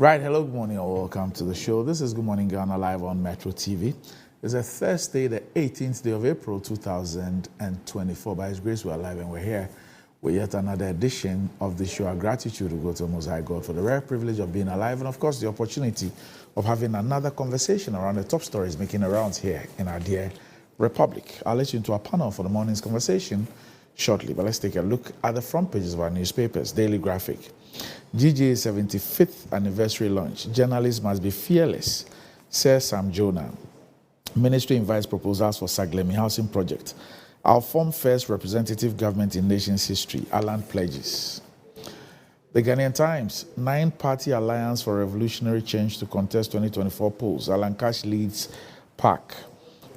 Right, hello, good morning, and welcome to the show. This is Good Morning Ghana live on Metro TV. It's a Thursday, the 18th day of April, 2024. By His grace, we're live and we're here with yet another edition of the show. Our gratitude will go to Most High God for the rare privilege of being alive and, of course, the opportunity of having another conversation around the top stories making the rounds here in our dear Republic. I'll let you into our panel for the morning's conversation shortly, but let's take a look at the front pages of our newspapers. Daily Graphic. GJ's 75th anniversary launch. Journalists must be fearless, says Sam Jonah. Ministry invites proposals for Saglemi housing project. I'll form first representative government in nation's history. Alan pledges. The Ghanaian Times. 9-party alliance for revolutionary change to contest 2024 polls. Alan Cash leads PAC.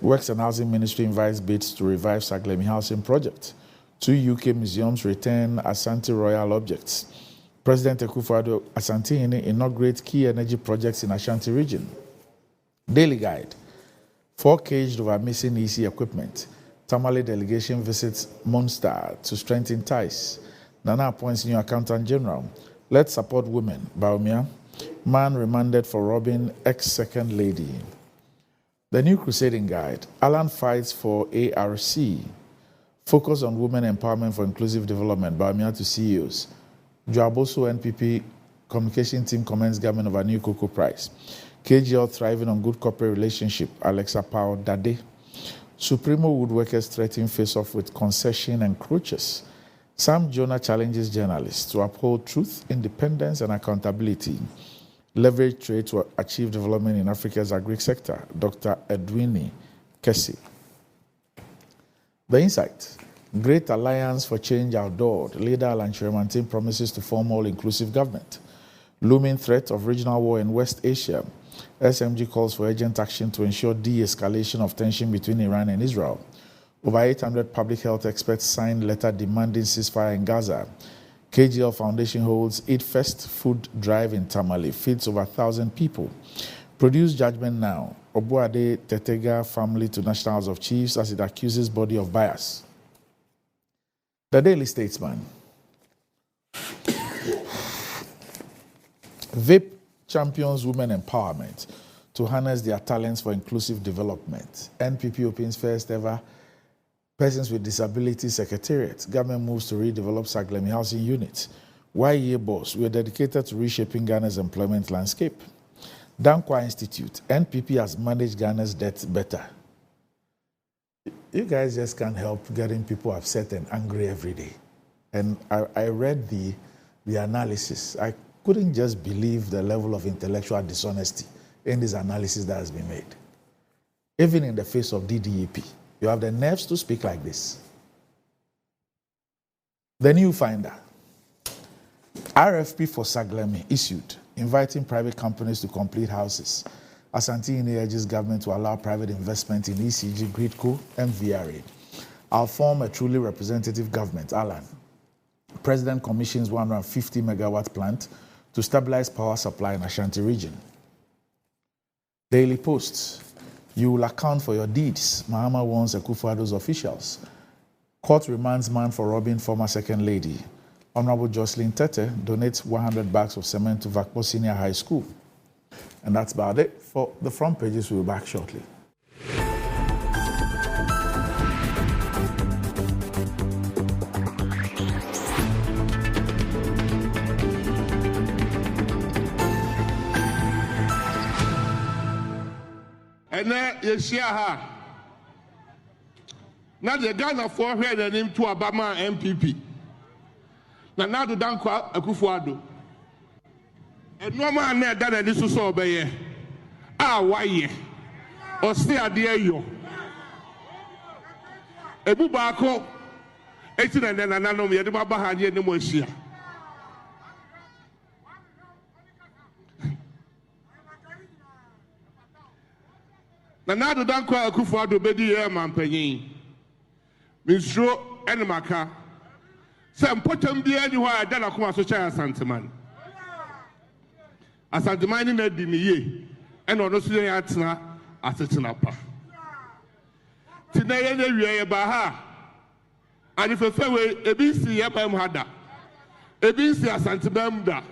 Works and Housing Ministry invites bids to revive Saglemi housing project. 2 UK museums return Asante Royal objects. President Akufo-Addo Asante inaugurates key energy projects in Ashanti region. Daily Guide. 4 caged over missing EC equipment. Tamale delegation visits Munster to strengthen ties. Nana appoints new accountant general. Let's support women. Baumia. Man remanded for robbing ex-second lady. The New Crusading Guide. Alan fights for ARC. Focus on women empowerment for inclusive development. Baumia to CEOs. Joaboso NPP communication team commends government of a new cocoa price. KGL thriving on good corporate relationship. Alexa Powell Dade. Supremo woodworkers threaten face-off with concession and crutches. Sam Jonah challenges journalists to uphold truth, independence, and accountability. Leverage trade to achieve development in Africa's agri sector. Dr. Edwini Kesi. The Insight. Great Alliance for Change outdoored. Leader Alan Chiremantin promises to form all-inclusive government. Looming threat of regional war in West Asia. SMG calls for urgent action to ensure de-escalation of tension between Iran and Israel. Over 800 public health experts signed letter demanding ceasefire in Gaza. KGL Foundation holds Eat First food drive in Tamale. Feeds over 1,000 people. Produce judgment now. Obuade Tetega family to National House of Chiefs as it accuses body of bias. The Daily Statesman. VIP champions women empowerment to harness their talents for inclusive development. NPP opens first ever Persons with Disabilities Secretariat. Government moves to redevelop Saglemi housing units. YEA boss, we are dedicated to reshaping Ghana's employment landscape. Dankwa Institute. NPP has managed Ghana's debt better. You guys just can't help getting people upset and angry every day. And I read the analysis. I couldn't just believe the level of intellectual dishonesty in this analysis that has been made. Even in the face of DDEP, you have the nerves to speak like this. The New Finder. RFP for Saglemi issued, inviting private companies to complete houses. Asante urges government to allow private investment in ECG, Gridco, and VRA. I'll form a truly representative government. Alan. President commissions 150 megawatt plant to stabilize power supply in Ashanti region. Daily Post. You will account for your deeds. Mahama warns Akufo-Addo's officials. Court remands man for robbing former second lady. Honorable Jocelyn Tete donates 100 bags of cement to Vakpo Senior High School. And that's about it for the front pages. We'll be back shortly. And then you see her. Now the Ghana forehead and him to Obama MPP. Now the Dankwa Akufo-Addo. And no man there that this is so bad. Why? Or stay at the ayo. Ebu Bako. 18 and then another me. The Baba had no more share. Now the Dankwa Akufo-Addo bedi man penny. Minstro and Maka. Some potom be anywhere that I come as a child Santaman. As a demanding a dinier, and on the Atna as a tinapa. Today, we are Baha. And if a fair way, a BC Yabam Hada, a BC as Santabamda,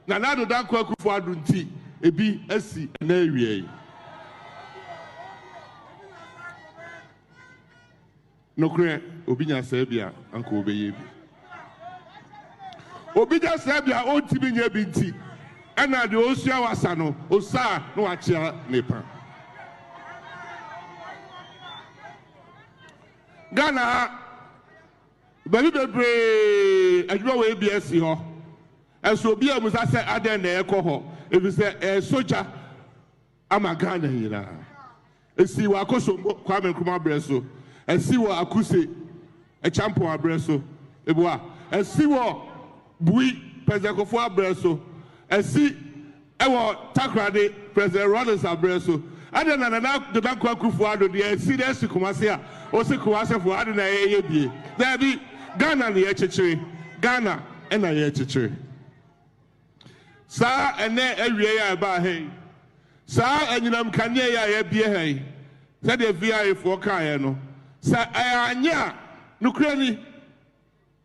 Nana do Danko Akufo-Addo nti ebi asi na ewie. Nokre obi nya sebia anko obeye bi. Obi nya sebia o ntimi nya bi nti ana de osua wasa no osa no achia nepa. Ghana baby bebre adwo we ABS ho. Eso obi amusa se aden na ekọ ho. Ebi se soja ama Ghana hira. Esi wa akosombo Kwame Nkrumah breso. Esi wo akuse champion abreso ebua esi wo bui President Akufo abreso esi ewo takrade President Rollins abreso ade na the Danko Akufo-Addo de esi de esi Kumase a o se Kumase fo ade na ye bie there be Ghana na ye chechire Ghana na ye chechire sa ene awie ya ba hey sa anyinam kane ya ye bie hey se de VI fo kan no sa anya nukrani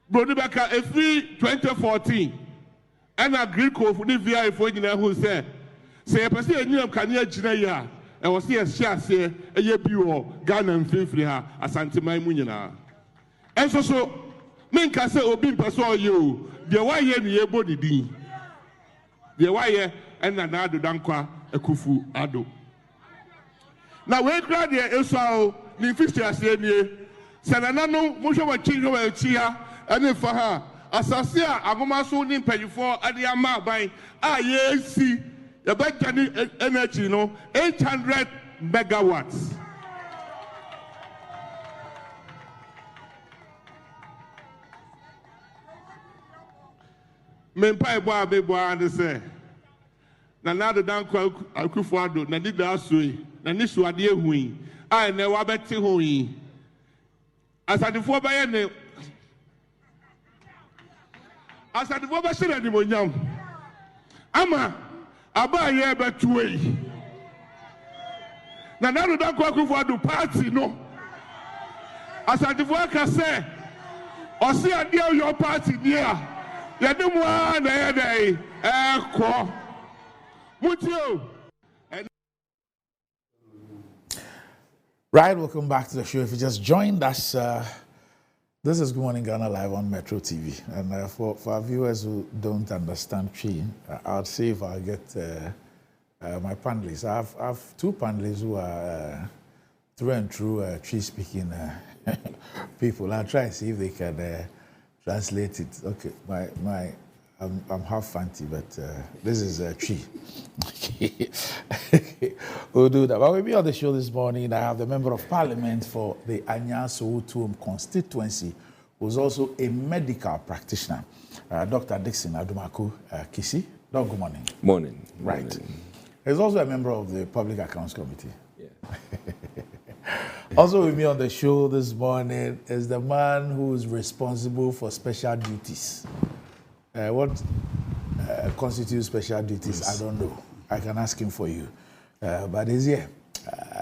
brodibaka every 2014 and agree ko fu ni VI fo nyina hu se yepese anyinam kane agina ya e wo se yesiase eye bi wo Ghana mfimfiri ha asanteman mu nyina enso so menka se obi mpese oye o de waye ni yebo ni din de waye na Nana Danko Akufo-Addo na we kra de eso ni 50 asienie sanana no mo hwe wa chinjo wa chia ane fa ha asase a agoma so ni mpanyifo ade ama aban a yesi ya beka ni energy no 800 megawatts mempa ebo abebo ande se Nana Danko Akufo-Addo na dida asoi na ni suade ehui a na wa beti ho yi asadifo ba ye ne asadifo ba shire ni monyam ama aba ye betu yi na Nana Danko Akufo-Addo party no asadifo aka se osi ade your party dia ye de mo na ye dai ko mutio. Right, welcome back to the show. If you just joined us, this is Good Morning Ghana live on Metro TV. And for our viewers who don't understand Chi, I'll see if I'll get my panelists. I have two panelists who are through and through Chi speaking people. I'll try and see if they can translate it. Okay, I'm half fancy, but this is Chi. We'll do that. But with me on the show this morning, I have the Member of Parliament for the Anya-Sowotum constituency, who's also a medical practitioner, Dr. Dixon Adumaku Kisi. Doc, good morning. Morning. Right. Morning. He's also a member of the Public Accounts Committee. Yeah. Also with me on the show this morning is the man who is responsible for special duties. What constitutes special duties, yes. I don't know. I can ask him for you. But he's here.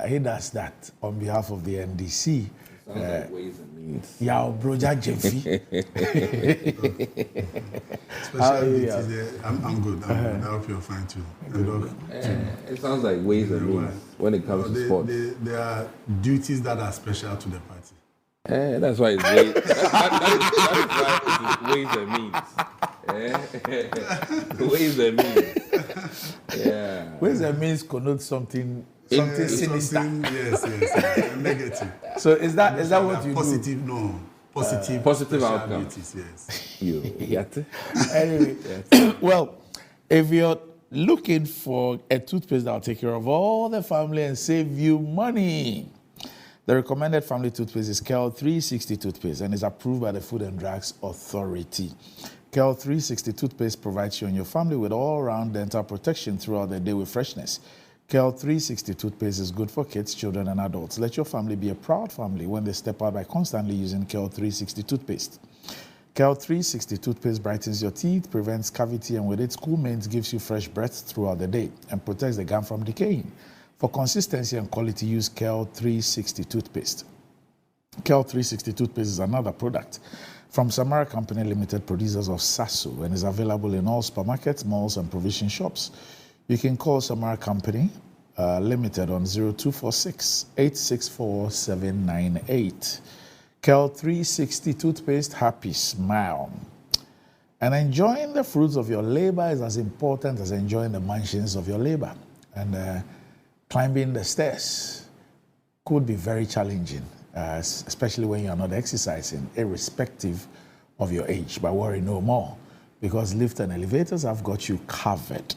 He does that on behalf of the NDC. Sounds like ways and means. Yeah, Broja Jeffy. Special duties, I'm good. I hope you're fine too. It sounds like ways and means when it comes to sports. There are duties that are special to the party. That's why it's ways. that is why it is ways and means. Ways and means. Yeah. Ways and means connote something sinister. Yes. Negative. So is that what you positive, do? No. Positive. Positive outcome. Duties, yes. Anyway, well, if you're looking for a toothpaste that will take care of all the family and save you money, the recommended family toothpaste is KEL 360 toothpaste and is approved by the Food and Drugs Authority. KEL 360 toothpaste provides you and your family with all-round dental protection throughout the day with freshness. KEL 360 toothpaste is good for kids, children, and adults. Let your family be a proud family when they step out by constantly using KEL 360 toothpaste. KEL 360 toothpaste brightens your teeth, prevents cavity, and with its cool mint gives you fresh breath throughout the day and protects the gum from decaying. For consistency and quality, use KEL 360 toothpaste. KEL 360 toothpaste is another product from Samara Company Limited, producers of Sasu, and is available in all supermarkets, malls, and provision shops. You can call Samara Company Limited on 0246 864 798. Kel 360 toothpaste, happy smile. And enjoying the fruits of your labor is as important as enjoying the mansions of your labor. And climbing the stairs could be very challenging, especially when you are not exercising, irrespective of your age. But worry no more, because lift and elevators have got you covered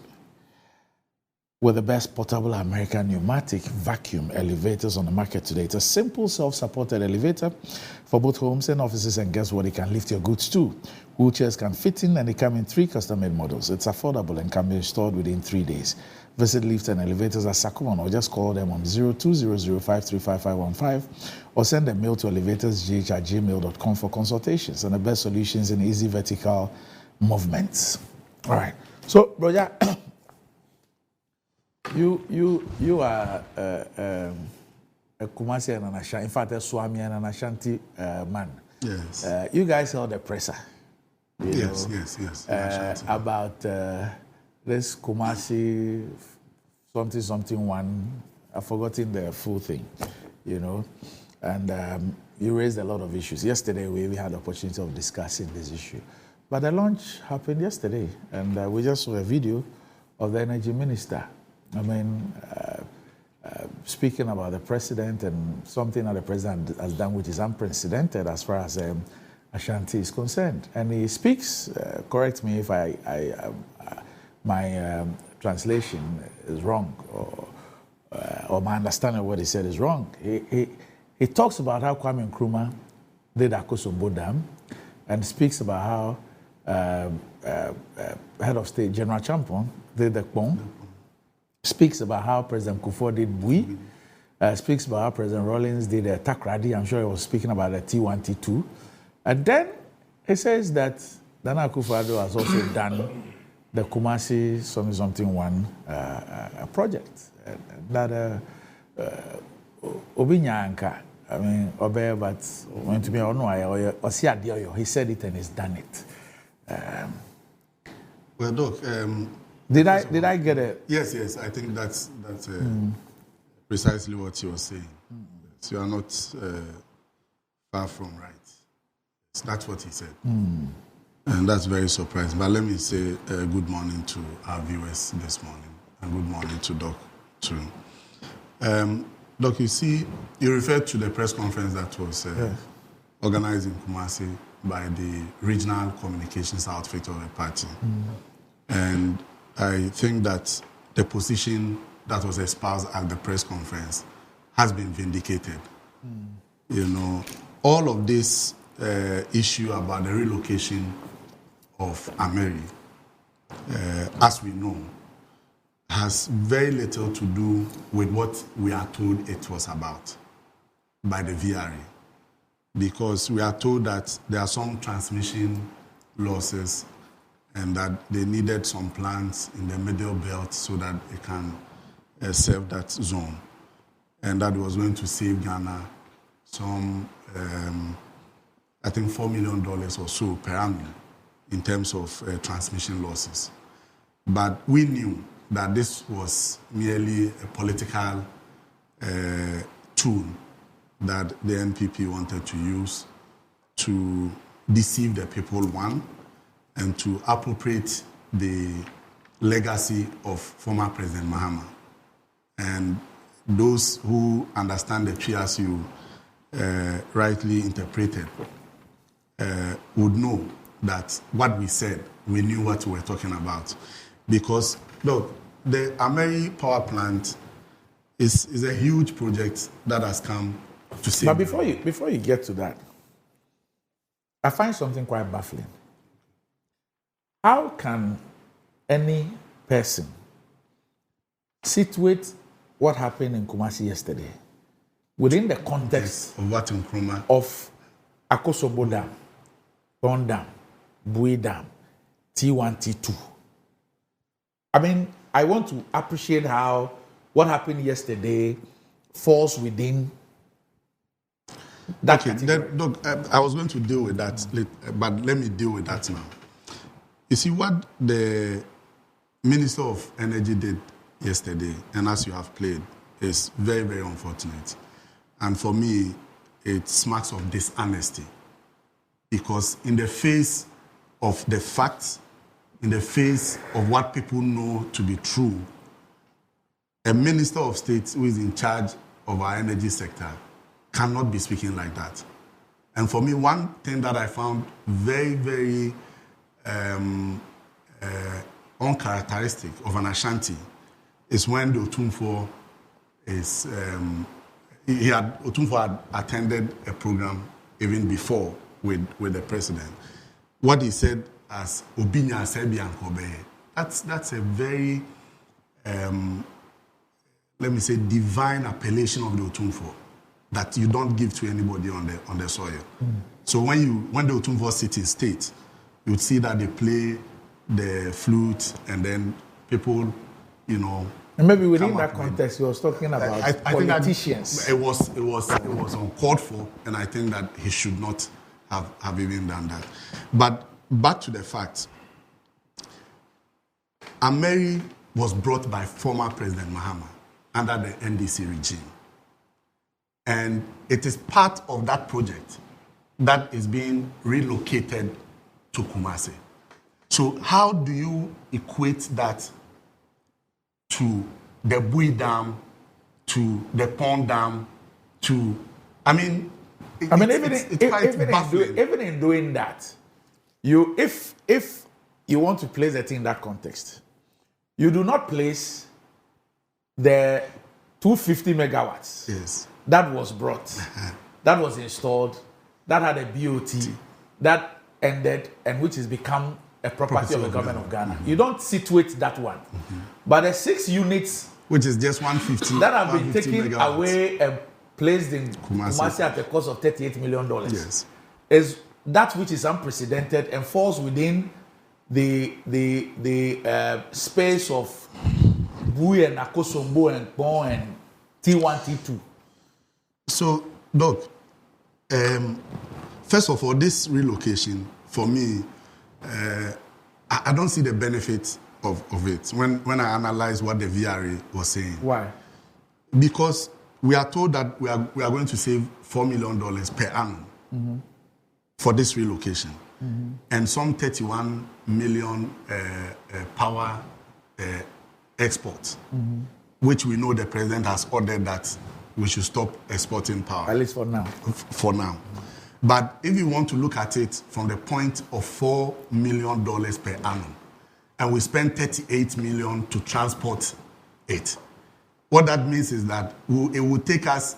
with the best portable American pneumatic vacuum elevators on the market today. It's a simple self-supported elevator for both homes and offices, and guess what? It can lift your goods too. Wheelchairs can fit in, and they come in 3 custom-made models. It's affordable and can be installed within 3 days. Visit Lift and Elevators at Sakuman, or just call them on 0200535515, or send a mail to elevatorsgh@gmail.com for consultations and the best solutions in easy vertical movements. All right. So, Roger, you are a Kumasi and an Ashanti, in fact, a Swami and an Ashanti man. Yes. You guys held the presser. Yes. About this Kumasi something one. I've forgotten the full thing, and you raised a lot of issues. Yesterday, we had the opportunity of discussing this issue. But the launch happened yesterday, and we just saw a video of the energy minister. Speaking about the president and something that the president has done which is unprecedented as far as Ashanti is concerned. And he speaks, correct me if my translation is wrong, or my understanding of what he said is wrong. He talks about how Kwame Nkrumah did Akosombo Dam, and speaks about how head of state General Champon did the Kpong, speaks about how President Kufuor did Bui, speaks about how President Rawlings did Takrady. I'm sure he was speaking about the T1, T2. And then he says that Nana Akufo-Addo has also done the Kumasi something one project. That Obinyanka, but when to me, he said it and he's done it. Well, Doc, did I get it? Yes. I think that's precisely what you were saying. So you are not far from right. That's what he said. And that's very surprising. But let me say good morning to our viewers this morning, and good morning to Doc too. Doc, you see, you referred to the press conference that was organized in Kumasi by the regional communications outfit of the party. And I think that the position that was espoused at the press conference has been vindicated. All of this issue about the relocation of ABBEY, as we know, has very little to do with what we are told it was about by the VRA. Because we are told that there are some transmission losses and that they needed some plants in the middle belt so that it can serve that zone. And that was going to save Ghana some, I think, $4 million or so per annum in terms of transmission losses. But we knew that this was merely a political tool that the NPP wanted to use to deceive the people, one, and to appropriate the legacy of former President Mahama. And those who understand the tree as you rightly interpreted would know that what we said, we knew what we were talking about. Because, look, the ABBEY power plant is a huge project that has come to save. But before you get to that, I find something quite baffling. How can any person situate what happened in Kumasi yesterday within the context of what in Nkrumah of Akosombo Dam, Thorn Dam, Bui Dam, T1, T2? I want to appreciate how what happened yesterday falls within that Okay, category. look, I was going to deal with that, but let me deal with that now. You see, what the Minister of Energy did yesterday, and as you have played, is very, very unfortunate. And for me, it smacks of dishonesty. Because in the face of the facts, in the face of what people know to be true, a Minister of State who is in charge of our energy sector cannot be speaking like that. And for me, one thing that I found very, very uncharacteristic of an Ashanti is when the Otumfuo is, Otumfuo had attended a program even before with the president. What he said as Obinya Sebian Kobe, that's a very, let me say, divine appellation of the Otumfuo that you don't give to anybody on the soil. So when the Otumfuo sit in state, you would see that they play the flute, and then people, you know. And maybe within that context, he was talking about I politicians. Think that it was uncalled for, and I think that he should not have even done that. But back to the facts. ABBEY was brought by former President Mahama under the NDC regime. And it is part of that project that is being relocated to Kumasi. So how do you equate that to the ABBEY Dam, to the Pond Dam, to, even in doing that, if you want to place it in that context, you do not place the 250 megawatts yes. that was brought, that was installed, that had a BOT, that ended, and which has become a property of the government of Ghana. You don't situate that one. But the 6 units, which is just 150, that have been taken megawatts. Away and placed in Kumasi at a cost of $38 million, yes. is that which is unprecedented and falls within the space of Bui and Akosombo and Bon and T1, T2. So, Doc, first of all, this relocation, for me, I don't see the benefit of it when I analyze what the VRA was saying. Why? Because we are told that we are going to save $4 million per annum for this relocation. And some 31 million power exports, which we know the president has ordered that we should stop exporting power. At least for now. For now. But if you want to look at it from the point of $4 million per annum, and we spend $38 million to transport it, what that means is that it will take us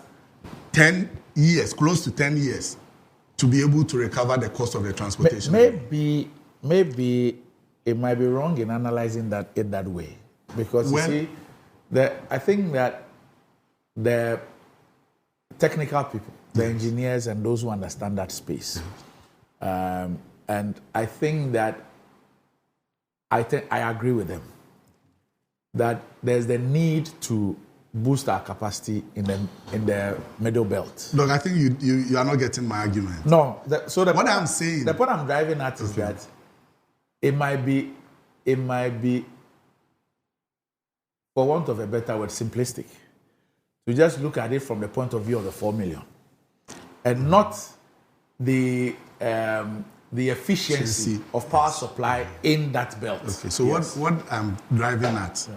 10 years, close to 10 years, to be able to recover the cost of the transportation. Maybe it might be wrong in analyzing that in that way, because I think that the technical people, the engineers, and those who understand that space, and I think that I agree with them that there's the need to boost our capacity in the middle belt. Look, I think you are not getting my argument. No, what I'm saying, the point I'm driving at is that it might be, for want of a better word, simplistic, to just look at it from the point of view of the 4 million, and not the efficiency of power supply in that belt. Okay, so what I'm driving at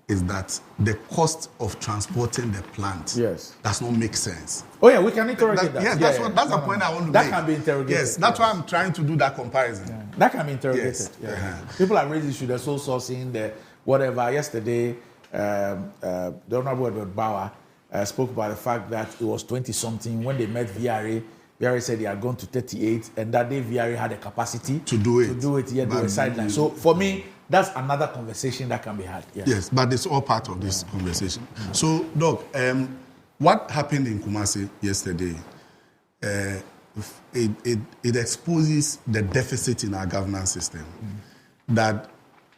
is that the cost of transporting the plant does not make sense. Oh yeah, we can interrogate that. Yes, that's the point I want to make. That can be interrogated. Yes, that's why I'm trying to do that comparison. Yeah. That can be interrogated. Yes. People are raising issues, the sole sourcing, the whatever. Yesterday, the Honorable Edward Bauer spoke about the fact that it was 20-something when they met VRA. VRA said they had gone to 38, and that day VRA had a capacity to do it. Yet they were sidelined. So for me, that's another conversation that can be had. Yes, but it's all part of this conversation. So, Doc, what happened in Kumasi yesterday? It exposes the deficit in our governance system. That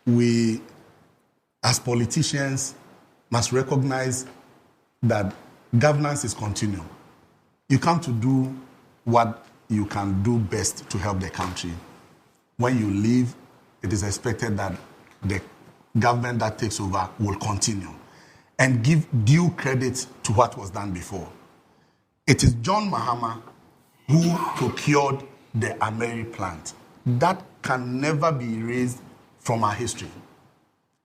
we, as politicians, must recognize that governance is continual. you come to do what you can do best to help the country. When you leave, it is expected that the government that takes over will continue and give due credit to what was done before. It is John Mahama who procured the ABBEY plant. That can never be erased from our history.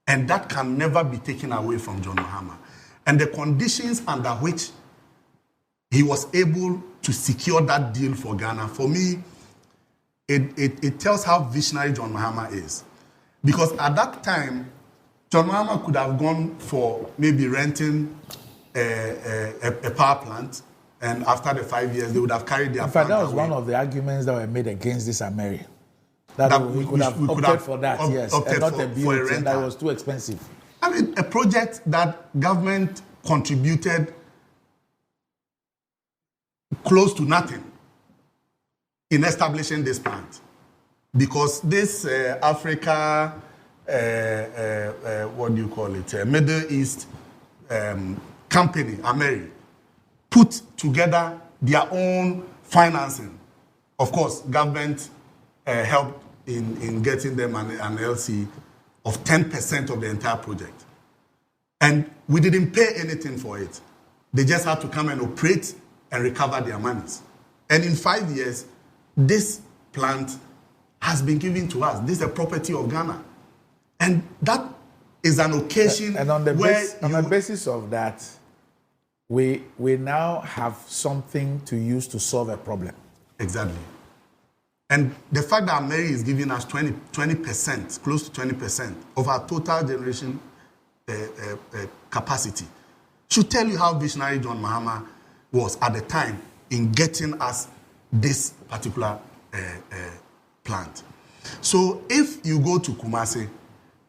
And that can never be taken away from John Mahama. And the conditions under which he was able to secure that deal for Ghana, for me, it tells how visionary John Mahama is. Because at that time, John Mahama could have gone for maybe renting a power plant, and after the 5 years, they would have carried their In fact, plant that was away. one of the arguments that were made against this ABBEY. That we could have opted for that, yes, and not a build, and that was too expensive. I mean, a project that government contributed close to nothing in establishing this plant. Because this Africa, what do you call it, Middle East company, ABBEY, put together their own financing. Of course, government helped in getting them an LC of 10% of the entire project. And we didn't pay anything for it. They just had to come and operate and recover their monies. And in 5 years, this plant has been given to us. This is a property of Ghana. And that is an occasion and on the where on the basis of that, we now have something to use to solve a problem. Exactly. And the fact that ABBEY is giving us 20%, close to 20% of our total generation capacity should tell you how visionary John Mahama was at the time in getting us this particular plant. So if you go to Kumasi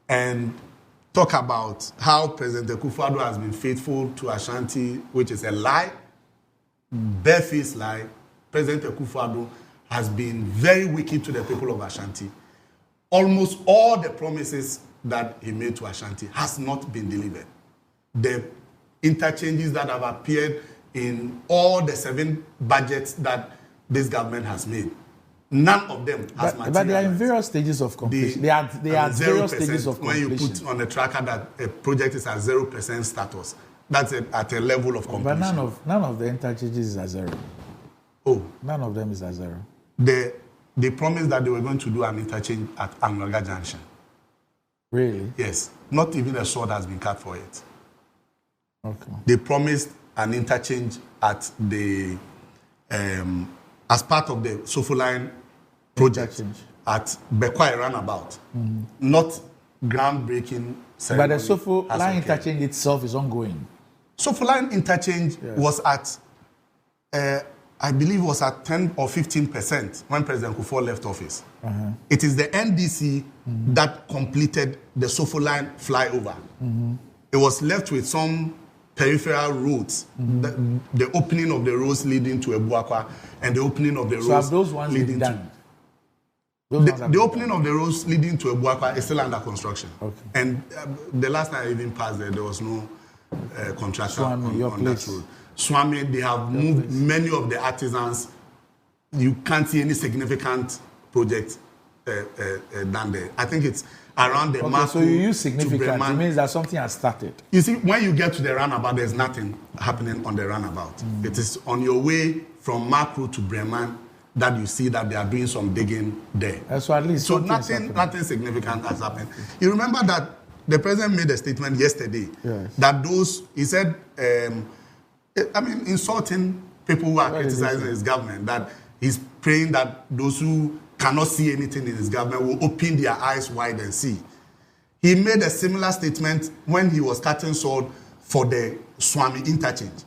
and talk about how President Akufo-Addo has been faithful to Ashanti, which is a lie, barefaced lie, President Akufo-Addo has been very wicked to the people of Ashanti. Almost all the promises that he made to Ashanti has not been delivered. The interchanges that have appeared in all the 7 budgets that this government has made, none of them has materialized. But they are in various stages of completion. They are various stages of completion. When you put on the tracker that a project is at 0% status, that's at a level of completion. But none of the interchanges is at 0. Oh. None of them is at 0. They promised that they were going to do an interchange at Angaga Junction. Really? Yes. Not even a sword has been cut for it. Okay. They promised an interchange at the, as part of the Sofo Line project at Bekwai Runabout. Mm-hmm. Not groundbreaking ceremony. But the Sofo Line interchange itself is ongoing. Sofo Line interchange was at, I believe was at 10 or 15% when President Kufuor left office. Uh-huh. It is the NDC that completed the Sofo Line flyover. Mm-hmm. It was left with some peripheral roads, the opening of the roads leading to Ebuakwa and the opening of the roads. So have those ones leading done? The opening of the roads leading to Ebuakwa is still under construction. Okay. And the last time I even passed there was no contractor on that road. Swami, they have moved many of the artisans. You can't see any significant project done there. I think it's around the Marco. So you use significant, it means that something has started. You see, when you get to the roundabout, there's nothing happening on the roundabout. It is on your way from Marco to Bremen that you see that they are doing some digging there. So at least nothing significant has happened. You remember that the president made a statement yesterday that he said, insulting people who are criticizing his government, that he's praying that those who cannot see anything in his government will open their eyes wide and see. He made a similar statement when he was cutting sword for the Swami interchange.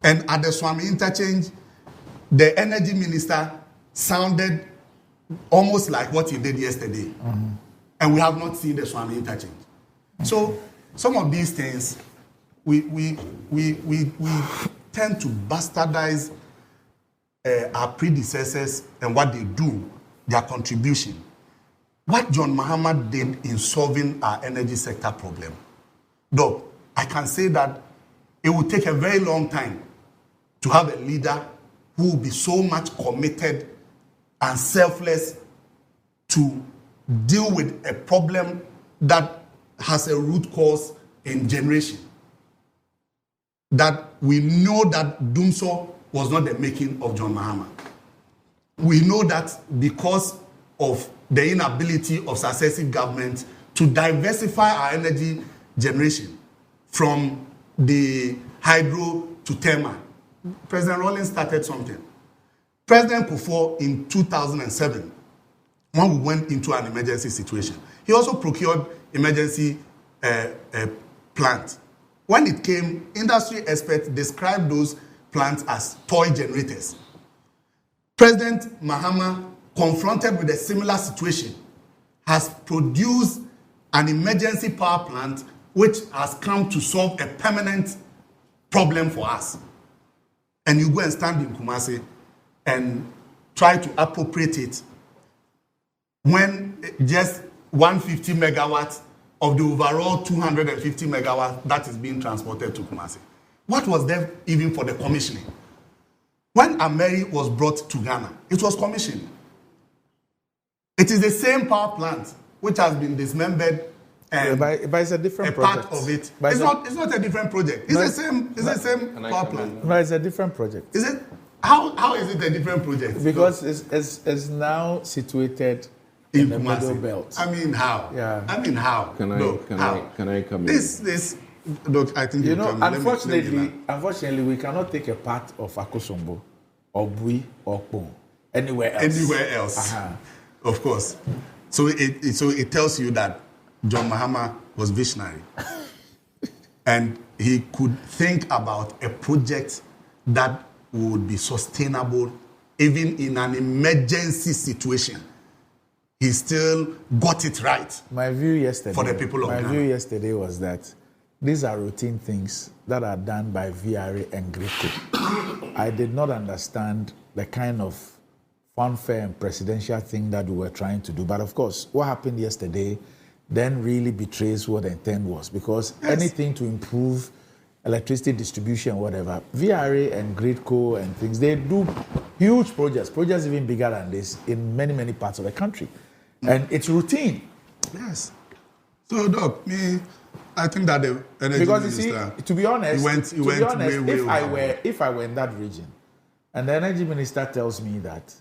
And at the Swami interchange, the energy minister sounded almost like what he did yesterday. Mm-hmm. And we have not seen the Swami interchange. Okay. So some of these things, we tend to bastardize our predecessors and what they do, their contribution. What John Mahama did in solving our energy sector problem, though I can say that it will take a very long time to have a leader who will be so much committed and selfless to deal with a problem that has a root cause in generation. That we know that Dumso was not the making of John Mahama. We know that because of the inability of successive governments to diversify our energy generation from the hydro to thermal. President Rawlings started something. President Kufuor in 2007, when we went into an emergency situation, he also procured emergency plant. When it came, industry experts described those plants as toy generators. President Mahama, confronted with a similar situation, has produced an emergency power plant which has come to solve a permanent problem for us. And you go and stand in Kumasi and try to appropriate it when just 150 megawatts of the overall 250 megawatts that is being transported to Kumasi. What was there even for the commissioning? When ABBEY was brought to Ghana, it was commissioned. It is the same power plant which has been dismembered, and but it's a different project. Part of it. It's not a different project. It's the same power plant. No, it's a different project. Is it? How is it a different project? Because it's now situated in the middle belt. I mean, how? Yeah. I mean, how? Can I come in? This. Look, I think unfortunately, we cannot take a part of Akosombo or Bui or Kpong anywhere else. Uh-huh. Of course. So it tells you that John Mahama was visionary, and he could think about a project that would be sustainable even in an emergency situation. He still got it right. My view yesterday for the people of Ghana. My view yesterday was that these are routine things that are done by VRA and Greco. I did not understand the kind of fanfare and presidential thing that we were trying to do. But of course, what happened yesterday then really betrays what the intent was, because anything to improve electricity distribution, whatever, VRA and Greco and things, they do huge projects even bigger than this in many, many parts of the country. And it's routine. Yes. So, Doc, I think that the energy because minister, you see, to be honest, if I were in that region, and the energy minister tells me that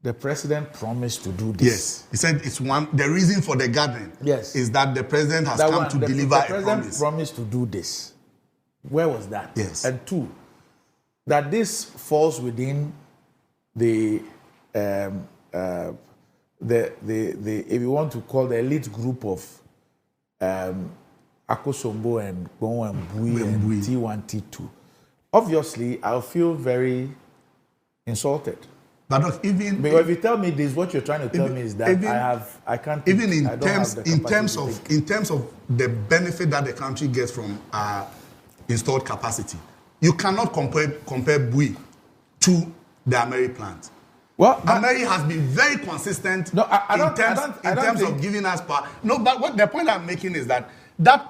the president promised to do this. Yes, he said the reason for the gathering. Yes, is that the president has come to deliver a promise. The president promised to do this. Where was that? Yes. And two, that this falls within the if you want to call the elite group of Akosombo and Kpong and Bui and T1, T2. Obviously, I'll feel very insulted. But look, even because if you tell me this, what you're trying to tell me is that I can't. Even in terms of the benefit that the country gets from our installed capacity, you cannot compare Bui to the ABBEY plant. Well, ABBEY has been very consistent in terms of giving us power. No, but what the point I'm making is that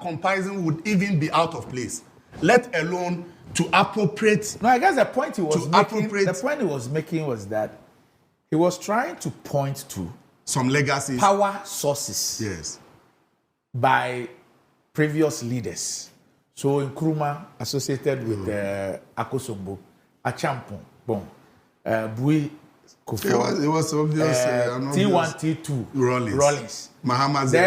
comparison would even be out of place, let alone to appropriate. No, I guess the point he was making was that he was trying to point to some legacies, power sources, yes, by previous leaders. So Nkrumah associated with Akosombo, Achampong, Bui, Kufuor. It was obvious. T1, T2, Rawlings. Mahama Zero.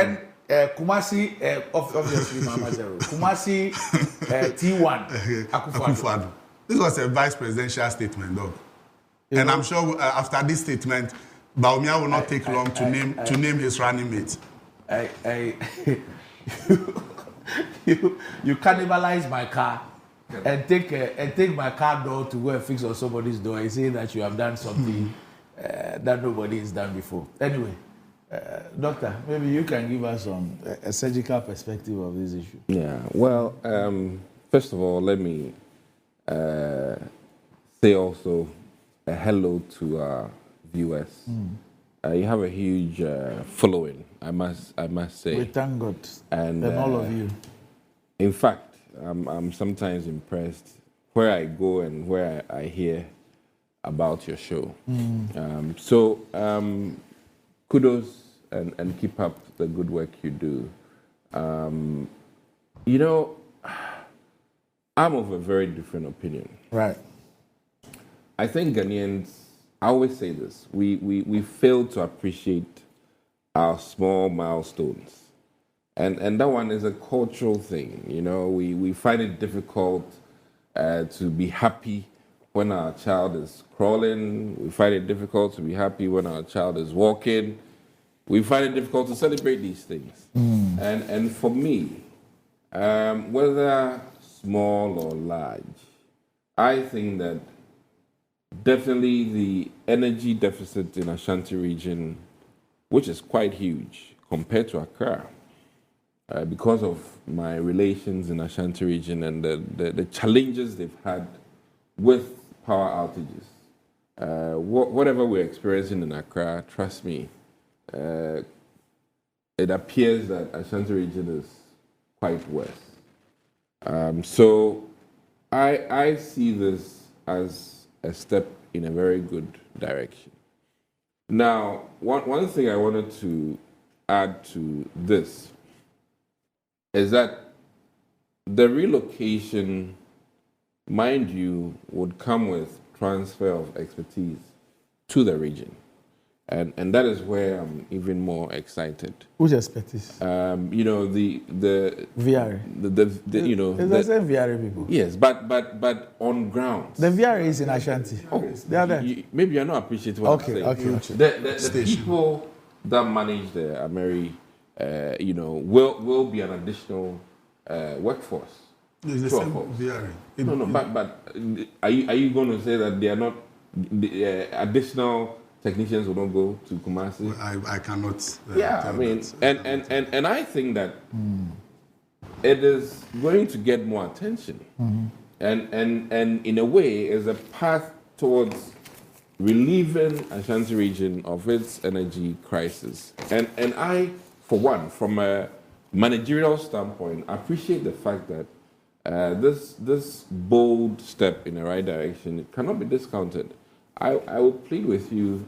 Then Kumasi, obviously Mahama Zero. Kumasi, T1, Akufo-Addo. This was a vice presidential statement, though. And I'm sure after this statement, Bawumia will not take long to name his running mate. You cannibalize my car and take my car door to go and fix on somebody's door and say that you have done something that nobody has done before. Anyway, Doctor, maybe you can give us a surgical perspective of this issue. Yeah, well, first of all, let me say also a hello to our viewers. You have a huge following, I must say. We thank God and all of you. In fact, I'm sometimes impressed where I go and where I hear about your show. So kudos and keep up the good work you do. You know, I'm of a very different opinion. Right. I think Ghanaians, I always say this, we fail to appreciate our small milestones. And that one is a cultural thing. You know, we find it difficult to be happy when our child is crawling. We find it difficult to be happy when our child is walking. We find it difficult to celebrate these things. And for me, whether small or large, I think that definitely the energy deficit in Ashanti region, which is quite huge compared to Accra, because of my relations in Ashanti region and the challenges they've had with power outages. Whatever we're experiencing in Accra, trust me, it appears that Ashanti region is quite worse. So I see this as a step in a very good direction. Now, one thing I wanted to add to this is that the relocation, mind you, would come with transfer of expertise to the region. And that is where I'm even more excited. Which expertise? You know, the VR. you know, It's the same VR people. yes, but on ground. The VR is in Ashanti. They are there. Maybe you're not appreciating what I'm saying. Okay. The people that manage the ABBEY, you know, will be an additional workforce. It's the same VR. No, but are you going to say that they are not additional technicians will not go to Kumasi? I cannot. I mean, and I think that it is going to get more attention, and in a way, is a path towards relieving Ashanti region of its energy crisis. And I, for one, from a managerial standpoint, appreciate the fact that this bold step in the right direction, it cannot be discounted. I would plead with you,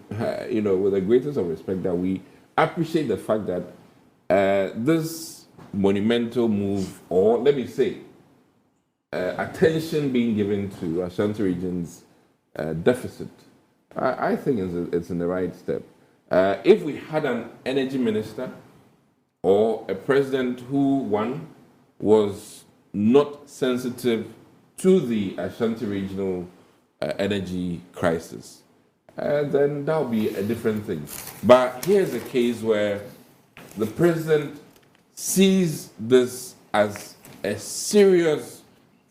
you know, with the greatest of respect, that we appreciate the fact that this monumental move, or let me say, attention being given to Ashanti region's deficit, I think it's in the right step. If we had an energy minister or a president who, one, was not sensitive to the Ashanti regional energy crisis, then that would be a different thing. But here's a case where the president sees this as a serious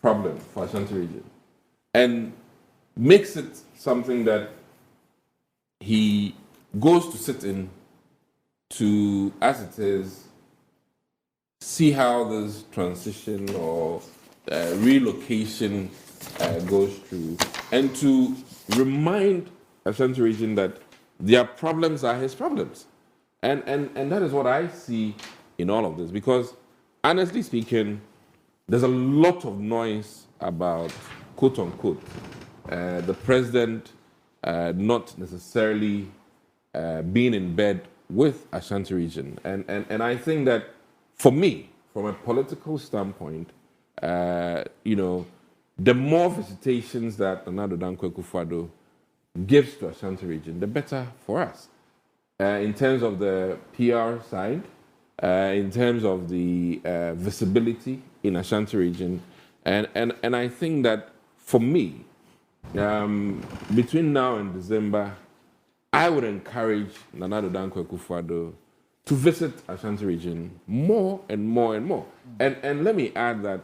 problem for Ashanti region and makes it something that he goes to sit in to, as it is, see how this transition or relocation goes through, and to remind Ashanti region that their problems are his problems. And that is what I see in all of this, because honestly speaking, there's a lot of noise about, quote unquote, the president not necessarily being in bed with Ashanti region. And I think that for me, from a political standpoint, you know, the more visitations that Nana Addo Dankwa Akufo-Addo gives to Ashanti region, the better for us. In terms of the PR side, in terms of the visibility in Ashanti region, and I think that for me, between now and December, I would encourage Nana Addo Dankwa Akufo-Addo to visit Ashanti region more and more and more. And let me add that,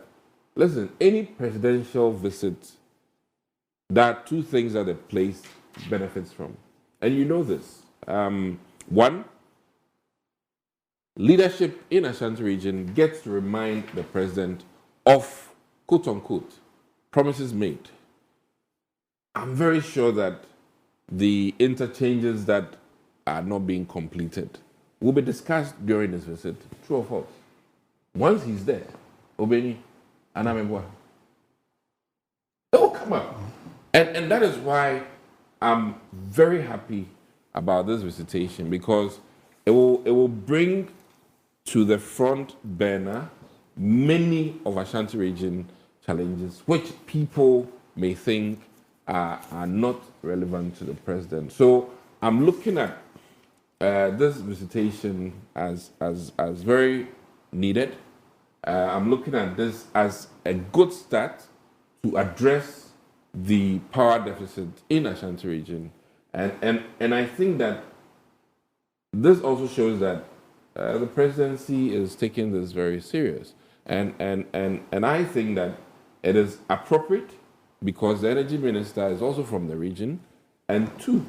listen, any presidential visit, there are two things that the place benefits from. And you know this. One, leadership in Ashanti region gets to remind the president of, quote unquote, promises made. I'm very sure that the interchanges that are not being completed will be discussed during this visit, true or false. Once he's there, Obeni, Anamebwa, it will come up. And that is why I'm very happy about this visitation because it will bring to the front burner many of Ashanti region challenges which people may think are not relevant to the president. So I'm looking at this visitation as very needed. I'm looking at this as a good start to address the power deficit in Ashanti region, and I think that this also shows that the presidency is taking this very serious, and I think that it is appropriate because the energy minister is also from the region, and two,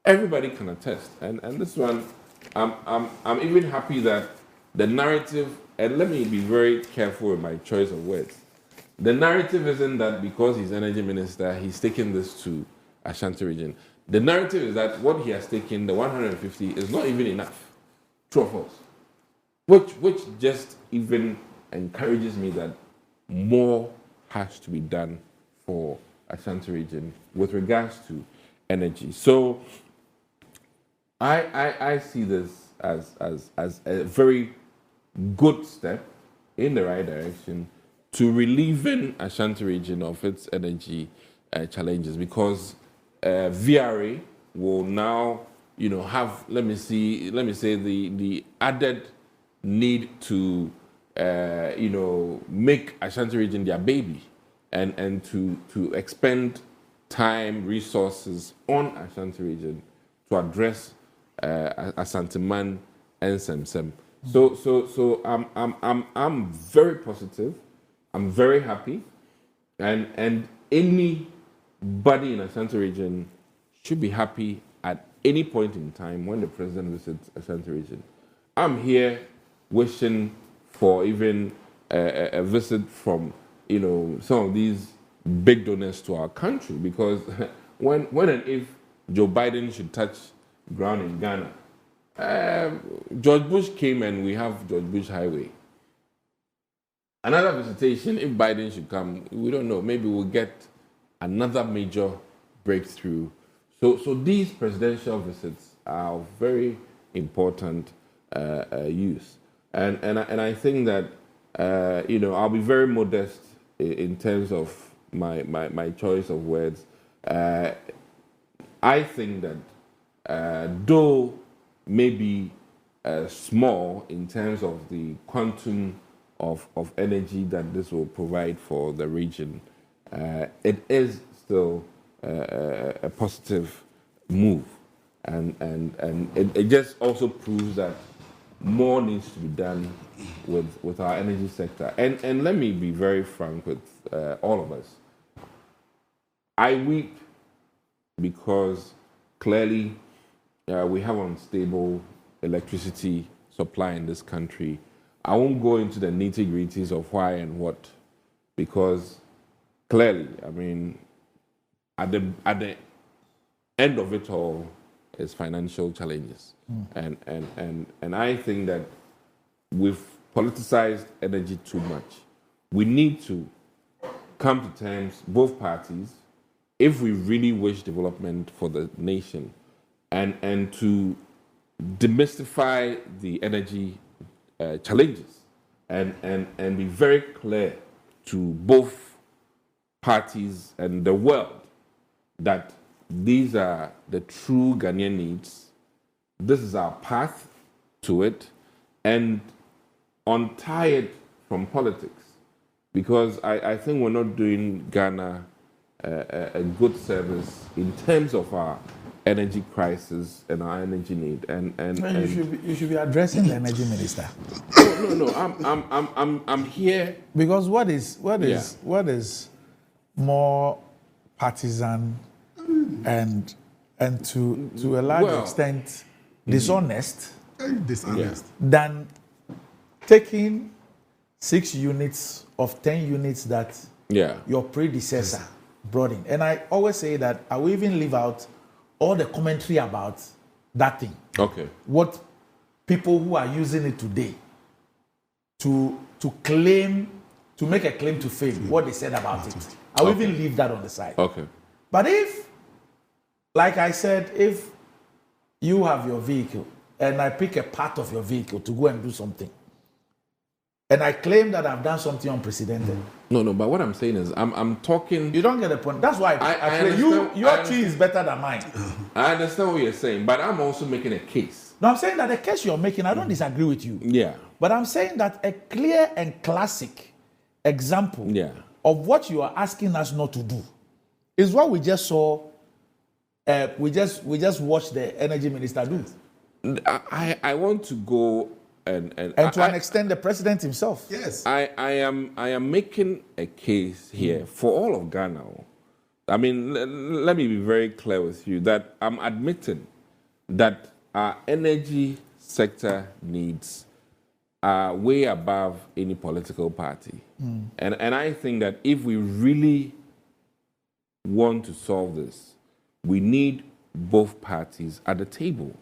everybody can attest, and this one, I'm even happy that the narrative, and let me be very careful with my choice of words. The narrative isn't that because he's energy minister, he's taken this to Ashanti region. The narrative is that what he has taken, the 150, is not even enough. True or false? Which just even encourages me that more has to be done for Ashanti region with regards to energy. So I see this as a very good step in the right direction to relieving Ashanti region of its energy challenges, because VRA will now, have let me say the added need to make Ashanti region their baby, and to expend time, resources on Ashanti region to address Asante Man and Semsem. So I'm very positive. I'm very happy, and anybody in Ashanti region should be happy at any point in time when the president visits Ashanti region. I'm here wishing for even a visit from some of these big donors to our country, because when and if Joe Biden should touch ground in Ghana, George Bush came and we have George Bush Highway. Another visitation, if Biden should come, we don't know. Maybe we'll get another major breakthrough. So these presidential visits are of very important use, and I think that I'll be very modest in terms of my choice of words. I think that though maybe small in terms of the quantum of energy that this will provide for the region, it is still a positive move, and it just also proves that more needs to be done with our energy sector. And let me be very frank with all of us. I weep because clearly we have unstable electricity supply in this country. I won't go into the nitty-gritties of why and what, because clearly, I mean, at the end of it all is financial challenges. And I think that we've politicized energy too much. We need to come to terms, both parties, if we really wish development for the nation, and to demystify the energy challenges, and be very clear to both parties and the world that these are the true Ghanaian needs. This is our path to it, and untie it from politics, because I think we're not doing Ghana a good service in terms of our energy crisis and our energy need. And you should be addressing the energy minister. No. I'm here Because what is more partisan and to a large extent dishonest than taking 6 units of 10 units that your predecessor brought in. And I always say that I will even leave out all the commentary about that thing. Okay. What people who are using it today to make a claim to fame, what they said about it. I will even leave that on the side. Okay. But if like I said, if you have your vehicle and I pick a part of your vehicle to go and do something, and I claim that I've done something unprecedented. No, but what I'm saying is, I'm talking. You don't get the point. That's why I claim your tree is better than mine. I understand what you're saying, but I'm also making a case. No, I'm saying that the case you're making, I don't disagree with you. Yeah. But I'm saying that a clear and classic example of what you are asking us not to do is what we just saw. We just watched the energy minister do. I want to go and to an extent the president himself. Yes. I am making a case here for all of Ghana. I mean, let me be very clear with you that I'm admitting that our energy sector needs are way above any political party. And I think that if we really want to solve this, we need both parties at the table.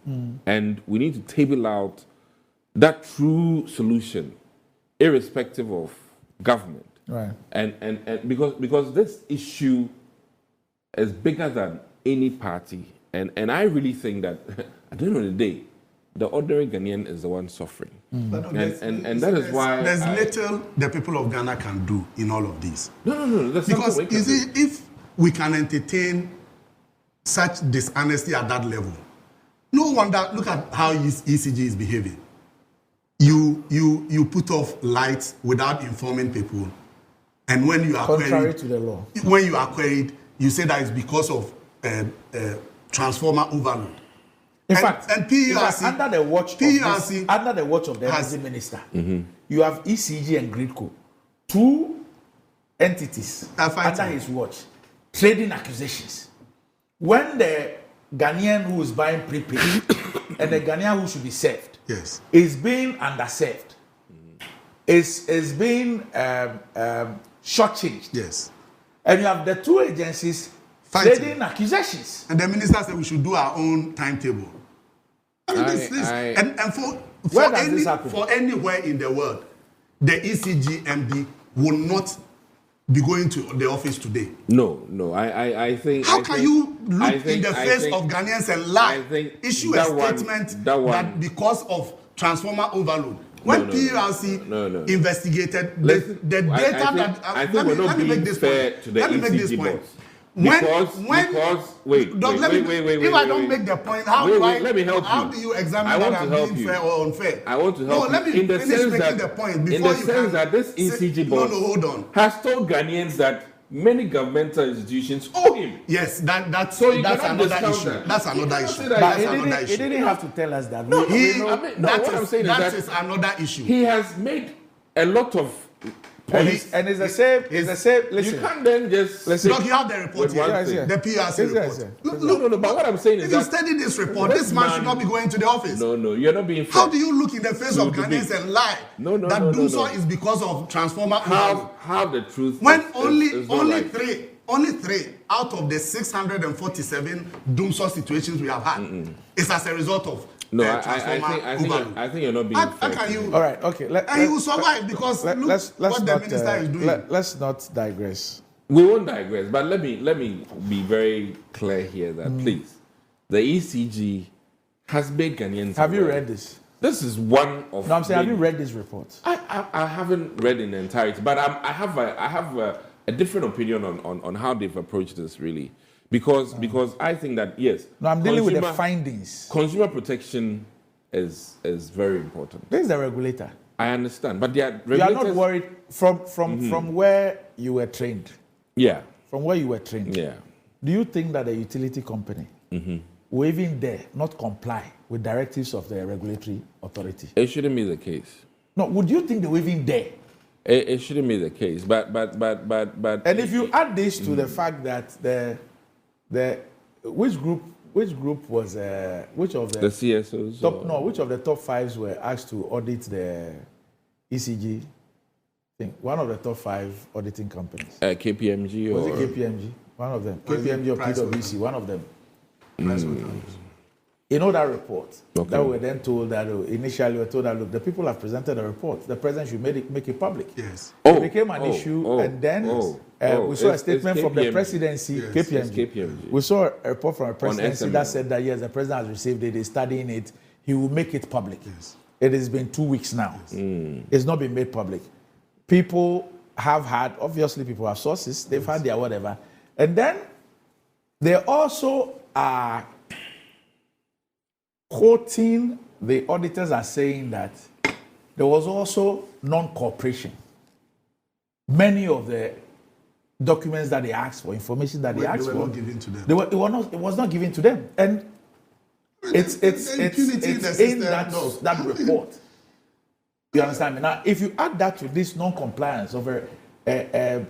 And we need to table out that true solution, irrespective of government. Right. And because this issue is bigger than any party. And I really think that at the end of the day, the ordinary Ghanaian is the one suffering. But and that is why there's little the people of Ghana can do in all of this. No. That's Because not you see, if we can entertain such dishonesty at that level, no wonder, look at how ECG is behaving. You put off lights without informing people, and when you are contrary to the law, when you are queried, you say that it's because of transformer overload. In fact, PURC, under the watch of the energy minister, you have ECG and Gridco, two entities under his watch, trading accusations. When the Ghanaian who is buying prepaid and the Ghanaian who should be served is being underserved, is being shortchanged. Yes. And you have the two agencies trading accusations. And the minister said we should do our own timetable. And for anywhere in the world, the ECG MD will not be going to the office today. No. I think. How can you look in the face of Ghanaians and lie? Issue a statement that because of transformer overload. When PURC investigated the data that. I think we're not being fair to the ECG board. Wait. If I don't make the point, let me help you. How do you examine that I'm being fair or unfair? I want to help you. Let me finish making the point before in the sense that this ECG board hold on. has told Ghanaians that many governmental institutions owe him. Yes, that's another issue. That's another issue. But he didn't have to tell us that. What I'm saying is that another issue. He has made a lot of. And it's the same. Listen. You can't then just listen. Look, you have the report here. The PRC report. No. But what I'm saying is if you study this report, this man should not be going to the office. No. You're not being fair. How do you look in the face of Ghanaians and lie that Doomsaw is because of transformer? Have the truth. When only three out of the 647 Doomsaw situations we have had is as a result of. No, I think you're not being fair. How can you? All right, okay. And he will survive because look what the minister is doing. Let's not digress. We won't digress, but let me be very clear here that please, the ECG has made Ghanaians. Have you read this? This is one of. No, I'm saying, have you read this report? I haven't read in the entirety, but I have a different opinion on how they've approached this really. Because I think that, yes. No, I'm dealing with the findings. Consumer protection is very important. This is the regulator. I understand, but you are not worried from where you were trained. Yeah. From where you were trained. Yeah. Do you think that a utility company will even dare not comply with directives of the regulatory authority? It shouldn't be the case. No, would you think they will even dare? It shouldn't be the case, but. And if you add this to the fact that which group was which of the CSOs? which of the top fives were asked to audit the ECG thing? One of the top 5 auditing companies. KPMG was it KPMG? One of them. KPMG or PwC? One of them. You know that report Okay. that we were then told that initially we were told that look, the people have presented a report. The president should make it public. Yes. It became an issue, and then we saw a It's statement from the KPMG. presidency, Yes, it's KPMG. KPMG. We saw a report from the presidency SML. that said that yes, the president has received it, he's studying it, he will make it public. Yes. It has been 2 weeks now. It's not been made public. People have had, obviously people have sources, they've had their whatever. And then they also are quoting the auditors are saying that there was also non-cooperation. Many of the documents that they asked for, information that they asked were for, not given to them. it was not given to them. And it's impunity in the in system, that report. You understand me? Now, if you add that to this non-compliance of a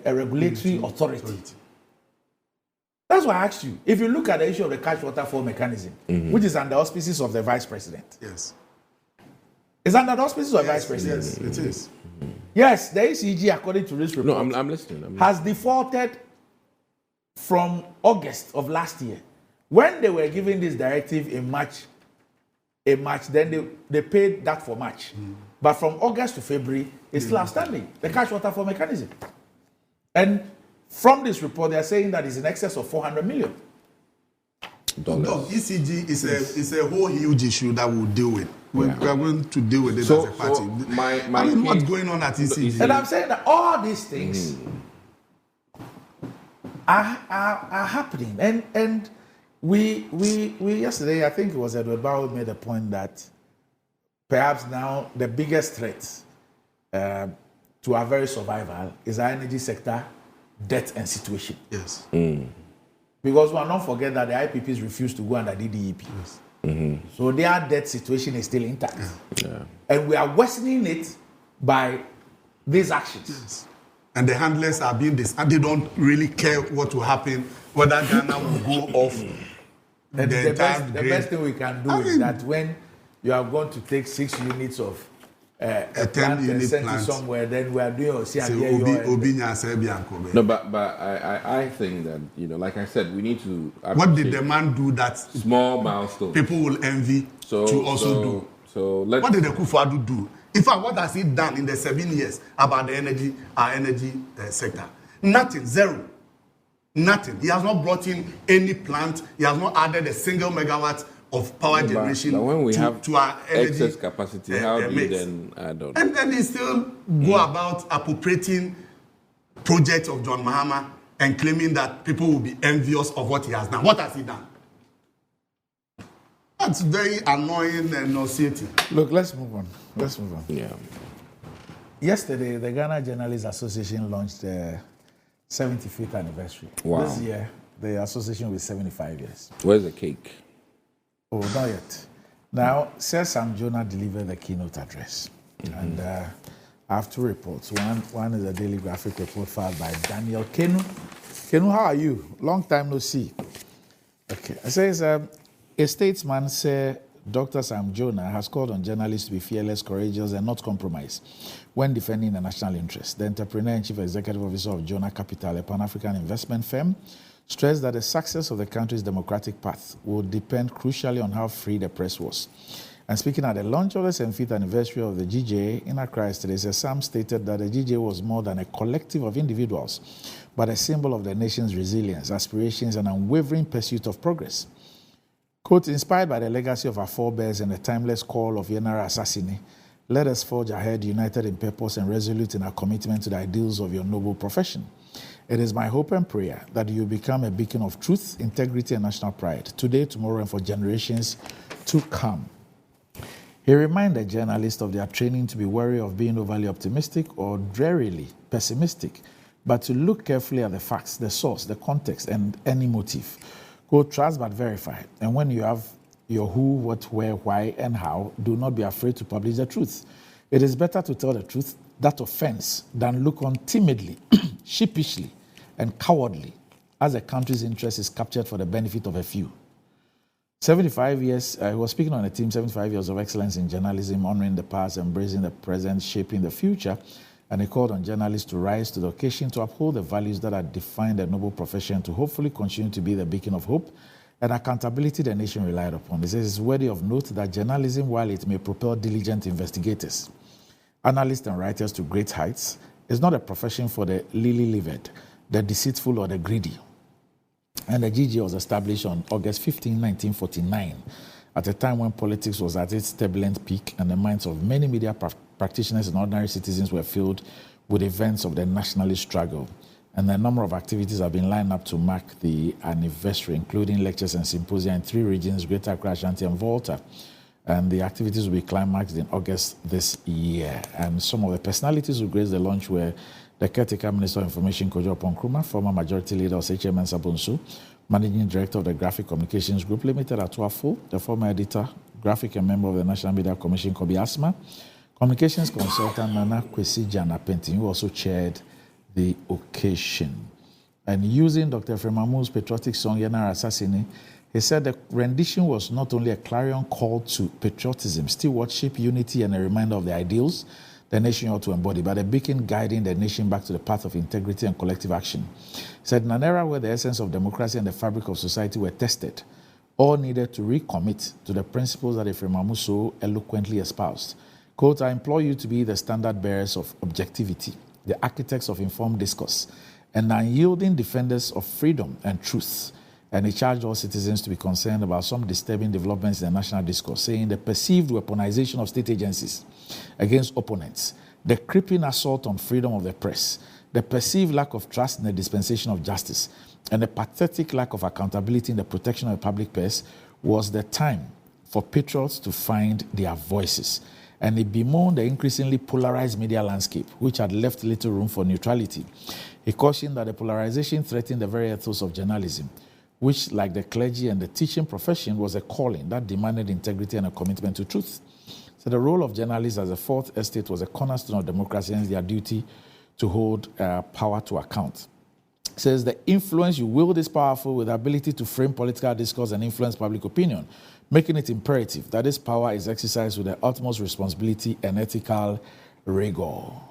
regulatory authority, that's why I asked you. If you look at the issue of the cash waterfall mechanism, which is under auspices of the vice president, Yes. it's under the auspices of the vice president. Yes, it is. Yes, the ACG, according to this report, No, I'm listening. has defaulted from August of last year. When they were giving this directive in March, then they paid that for March. But from August to February, it's still outstanding, the cash waterfall mechanism. And from this report, they are saying that it's in excess of $400 million. No, ECG is a whole huge issue that we'll deal with. We are going to deal with it So- as a party. so my what's case- going on at ECG? And I'm saying that all these things are happening. And we yesterday, I think it was Edward Bowe made a point that perhaps now the biggest threat to our very survival is our energy sector debt and situation. Yes. Because we are not forget that the IPPs refused to go under DDEP. So their debt situation is still intact. Yeah. And we are worsening it by these actions. Yes. And the handlers are being this, and they don't really care what will happen, whether Ghana will go off And the entire best grid. thing we can do I is mean- that when you are going to take 6 units of a 10 plant and unit send plant. to somewhere, then we are doing a So Obi Nyasa Bianco. No, but I think that, like I said, we need to What did appreciate the man do that small milestones. people will envy to also do? So let's. What did the Kufuor do? In fact, what has he done in the 7 years about our energy sector? Nothing, zero. Nothing. He has not brought in any plant. He has not added a single megawatt of power generation But when we have to our energy excess capacity, how do you mix. then add on? And then they still go about appropriating projects of John Mahama and claiming that people will be envious of what he has done. What has he done? That's very annoying and nauseating. Look, let's move on. Yeah. Yesterday, the Ghana Journalists Association launched their 75th anniversary. Wow. This year, the association will be 75 years. Where's the cake? Oh, not yet. Now, Sir Sam Jonah delivered the keynote address. And I have 2 reports. One is a Daily Graphic report filed by Daniel Kenu. Kenu, how are you? Long time no see. Okay. It says, a statesman, Sir Dr. Sam Jonah, has called on journalists to be fearless, courageous, and not compromise when defending the national interest. The entrepreneur and chief executive officer of Jonah Capital, a Pan-African investment firm, stressed that the success of the country's democratic path would depend crucially on how free the press was. And speaking at the launch of the 75th anniversary of the GJA in Accra yesterday, Sam stated that the GJA was more than a collective of individuals, but a symbol of the nation's resilience, aspirations, and unwavering pursuit of progress. Quote, inspired by the legacy of our forebears and the timeless call of Yenara Assassini, let us forge ahead united in purpose and resolute in our commitment to the ideals of your noble profession. It is my hope and prayer that you become a beacon of truth, integrity, and national pride, today, tomorrow, and for generations to come. He reminded journalists of their training to be wary of being overly optimistic or drearily pessimistic, but to look carefully at the facts, the source, the context, and any motive. Go trust but verify. And when you have your who, what, where, why, and how, do not be afraid to publish the truth. It is better to tell the truth that offends than look on timidly, sheepishly, and cowardly as the country's interest is captured for the benefit of a few. 75 years, he was speaking on a team, 75 years of excellence in journalism, honoring the past, embracing the present, shaping the future, and he called on journalists to rise to the occasion to uphold the values that have defined the noble profession, to hopefully continue to be the beacon of hope and accountability the nation relied upon. He says it's worthy of note that journalism, while it may propel diligent investigators, analysts and writers to great heights, is not a profession for the lily-livered, the deceitful or the greedy. And the GG was established on August 15, 1949, at a time when politics was at its turbulent peak and the minds of many media practitioners and ordinary citizens were filled with events of the nationalist struggle. And a number of activities have been lined up to mark the anniversary, including lectures and symposia in 3 regions, Greater Accra, Ashanti, and Volta. And the activities will be climaxed in August this year. And some of the personalities who graced the launch were the caretaker Minister of Information, Kojo Ponkrumah, former Majority Leader of HMN Sabonsu, Managing Director of the Graphic Communications Group Limited at Tuafo, the former editor, graphic and member of the National Media Commission, Kobi Asma, communications consultant Nana Kwesi Jana Pentin, who also chaired the occasion. And using Dr. Fremamu's patriotic song, Yenara Assassini, he said the rendition was not only a clarion call to patriotism, stewardship, unity, and a reminder of the ideals the nation ought to embody, but a beacon guiding the nation back to the path of integrity and collective action. He said, in an era where the essence of democracy and the fabric of society were tested, all needed to recommit to the principles that Fremamu so eloquently espoused. Quote, I implore you to be the standard bearers of objectivity, the architects of informed discourse, and unyielding defenders of freedom and truth. And he charged all citizens to be concerned about some disturbing developments in the national discourse, saying the perceived weaponization of state agencies against opponents, the creeping assault on freedom of the press, the perceived lack of trust in the dispensation of justice, and the pathetic lack of accountability in the protection of the public purse was the time for patriots to find their voices. And he bemoaned the increasingly polarized media landscape, which had left little room for neutrality. He cautioned that the polarization threatened the very ethos of journalism, which, like the clergy and the teaching profession, was a calling that demanded integrity and a commitment to truth. So the role of journalists as a fourth estate was a cornerstone of democracy and their duty to hold power to account. It says the influence you wield is powerful with the ability to frame political discourse and influence public opinion, making it imperative that this power is exercised with the utmost responsibility and ethical rigor. All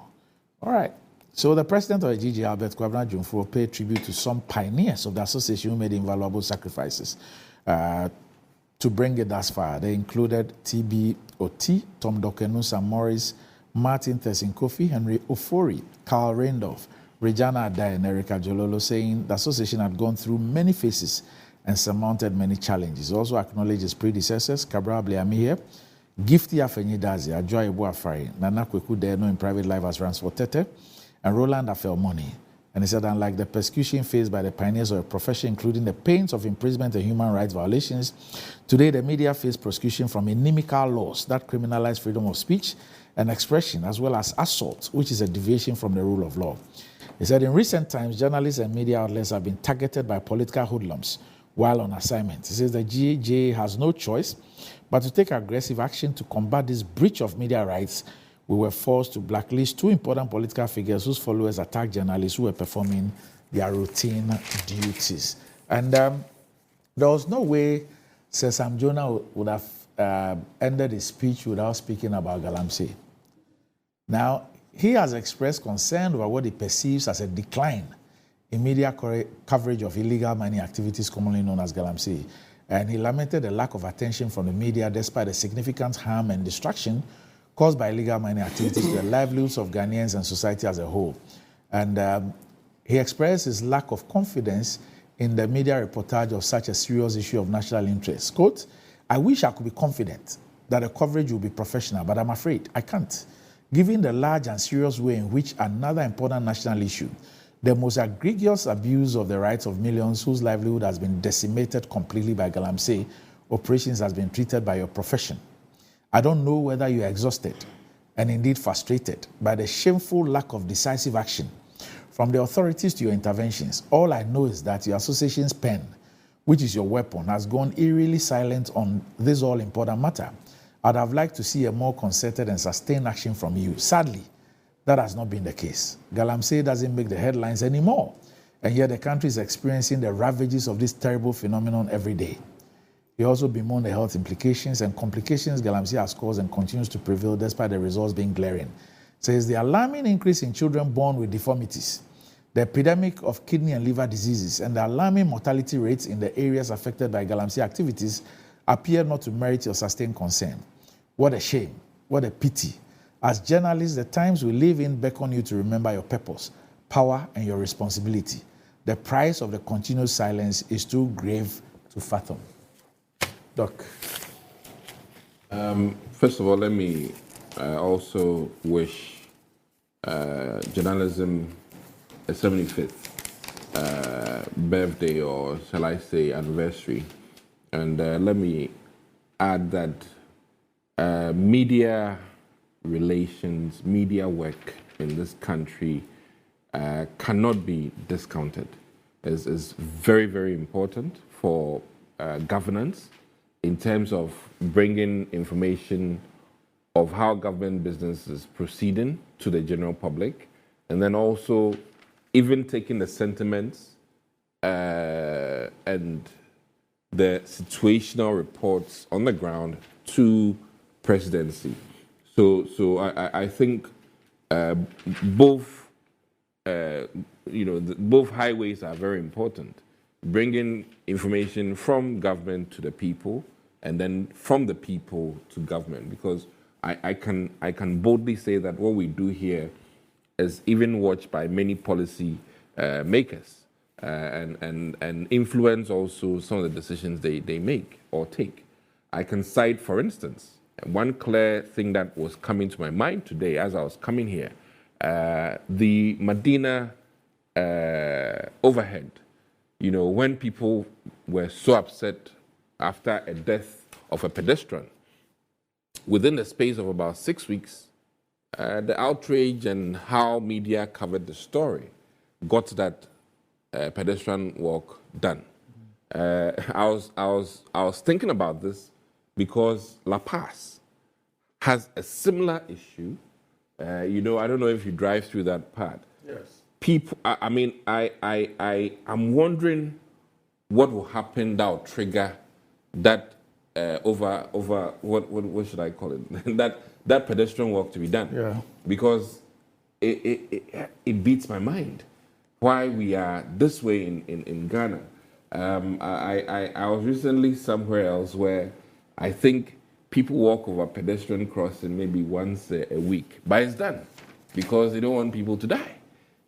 right. So the president of the GG, Albert Kwabena Jumfo, paid tribute to some pioneers of the association who made invaluable sacrifices to bring it thus far. They included T.B. Oti, Tom Dokenu, Sam Morris, Martin Tessin Kofi, Henry Ofori, Carl Randolph, Regina Adai, and Erica Jololo, saying the association had gone through many phases and surmounted many challenges. He also acknowledged his predecessors, Cabral Bliamihe, Gifty Afenyidazi, Ajoy Ebu Afari, Nana Kweku Deno in private life as Ransford Tete, and Roland Afelmoni. And he said, unlike the persecution faced by the pioneers of the profession, including the pains of imprisonment and human rights violations, today the media face prosecution from inimical laws that criminalize freedom of speech and expression, as well as assault, which is a deviation from the rule of law. He said, in recent times, journalists and media outlets have been targeted by political hoodlums while on assignment. He says the GJ has no choice but to take aggressive action to combat this breach of media rights. We were forced to blacklist 2 important political figures whose followers attacked journalists who were performing their routine duties. And there was no way Sir Sam Jonah would have ended his speech without speaking about Galamsey. Now, he has expressed concern over what he perceives as a decline in media coverage of illegal mining activities commonly known as Galamsey. And he lamented the lack of attention from the media despite the significant harm and destruction caused by illegal mining activities to the livelihoods of Ghanaians and society as a whole. And he expressed his lack of confidence in the media reportage of such a serious issue of national interest. Quote, I wish I could be confident that the coverage will be professional, but I'm afraid I can't. Given the large and serious way in which another important national issue, the most egregious abuse of the rights of millions whose livelihood has been decimated completely by Galamsey operations has been treated by your profession. I don't know whether you are exhausted and indeed frustrated by the shameful lack of decisive action from the authorities to your interventions. All I know is that your association's pen, which is your weapon, has gone eerily silent on this all-important matter. I'd have liked to see a more concerted and sustained action from you. Sadly, that has not been the case. Galamsey doesn't make the headlines anymore, and yet the country is experiencing the ravages of this terrible phenomenon every day. He also bemoaned the health implications and complications Galamsey has caused and continues to prevail despite the results being glaring. Says the alarming increase in children born with deformities, The epidemic of kidney and liver diseases and the alarming mortality rates in the areas affected by galamsey activities appear not to merit your sustained concern. What a shame. What a pity. As journalists, the times we live in beckon you to remember your purpose, power, and your responsibility. The price of the continuous silence is too grave to fathom. Doc. First of all, let me also wish journalism a 75th birthday, or shall I say anniversary. And let me add that media relations, media work in this country cannot be discounted. It's very, very important for governance in terms of bringing information of how government business is proceeding to the general public, and then also even taking the sentiments and the situational reports on the ground to presidency. So I think both both highways are very important. Bringing information from government to the people, and then from the people to government, because I can boldly say that what we do here is even watched by many policy makers and influence also some of the decisions they make or take. I can cite, for instance, one clear thing that was coming to my mind today as I was coming here, the Medina overhead. You know, when people were so upset after a death of a pedestrian, within the space of about 6 weeks, the outrage and how media covered the story got that pedestrian walk done. I was thinking about this because La Paz has a similar issue. I don't know if you drive through that part. Yes. People, I'm wondering what will happen that will trigger that over what should I call it? that pedestrian walk to be done. Yeah. Because it beats my mind why we are this way in Ghana. I was recently somewhere else where I think people walk over pedestrian crossing maybe once a week, but it's done because they don't want people to die.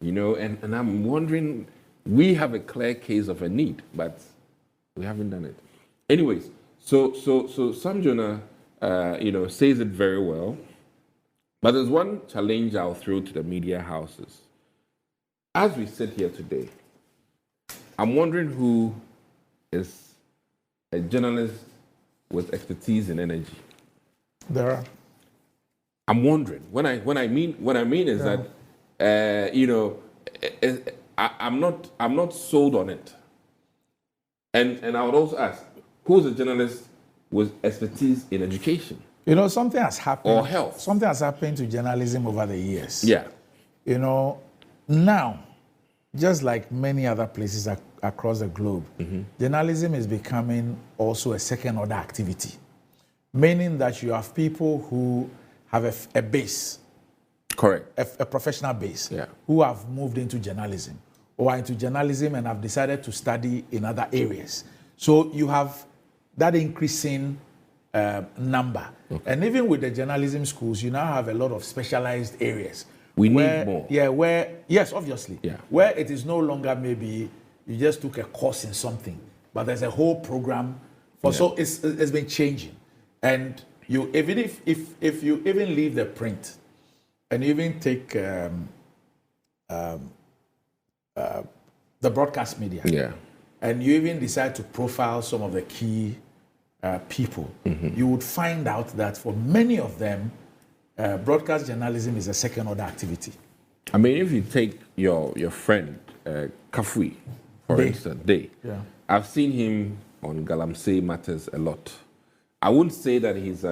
And I'm wondering, we have a clear case of a need, but we haven't done it. Anyways, so Sam Jonah, says it very well, but there's one challenge I'll throw to the media houses. As we sit here today, I'm wondering who is a journalist with expertise in energy. There are. I'm wondering. What I mean is that. I'm not sold on it. And I would also ask, who's a journalist with expertise in education? Something has happened. Or health. Something has happened to journalism over the years. Yeah. Now, just like many other places across the globe, journalism is becoming also a second-order activity, meaning that you have people who have a base. Correct. A professional base, yeah, who have moved into journalism or are into journalism and have decided to study in other areas. So you have that increasing number. Okay. And even with the journalism schools, you now have a lot of specialized areas. We need more. Yeah, yes, obviously. Yeah. Where it is no longer maybe you just took a course in something, but there's a whole program. So it's been changing. And you even if you even leave the print, and even take the broadcast media, and you even decide to profile some of the key people, you would find out that for many of them, broadcast journalism is a second-order activity. I mean, if you take your friend Kafui, for instance, I've seen him on Galamsey Matters a lot. I wouldn't say that he's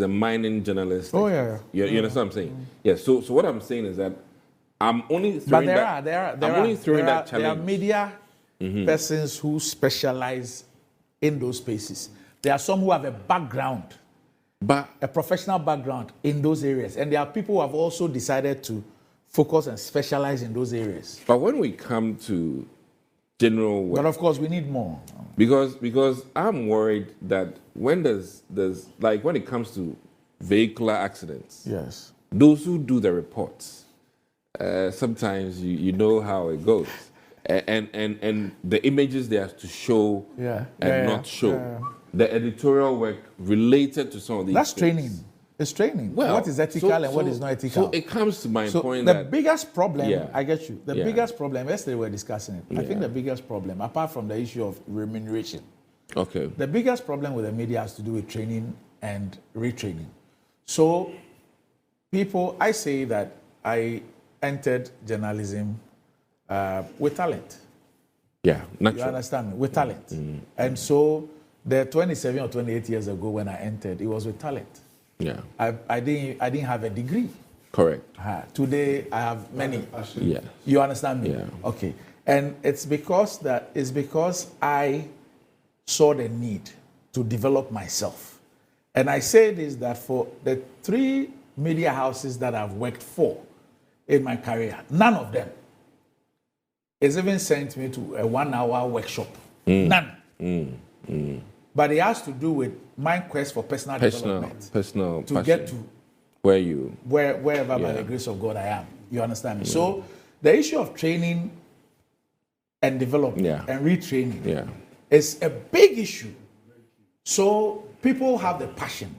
a mining journalist. Oh yeah. You understand what I'm saying? Yeah. So what I'm saying is that I'm only throwing that. Challenge. There are media persons who specialize in those spaces. There are some who have a background, a professional background in those areas, and there are people who have also decided to focus and specialize in those areas. But when we come to general work, But of course, we need more. because I'm worried that when there's like when it comes to vehicular accidents, Yes. those who do the reports, sometimes you know how it goes, and the images they have to show and not show, the editorial work related to some of these. That's things. training. It's training. Well, what is ethical and what is not ethical. So it comes to my point the that biggest problem, Yeah. I get you. The Yeah. biggest problem, yesterday we were discussing it. I think Yeah. the biggest problem, apart from the issue of remuneration, okay, the biggest problem with the media has to do with training and retraining. So, people, I say that I entered journalism with talent. yeah, You natural. understand me? With talent. And so, the 27 or 28 years ago when I entered, it was with talent. Yeah, I didn't have a degree. correct. Today I have many. Yeah, You understand me? Yeah. Okay. And it's because I saw the need to develop myself. And I say this that for the 3 media houses that I've worked for in my career, none of them has even sent me to a 1-hour workshop. None. But it has to do with my quest for personal development. personal To passion. get to wherever by Yeah. the grace of God I am. You understand me? So the issue of training and development Yeah. and retraining Yeah, is a big issue. So people have the passion.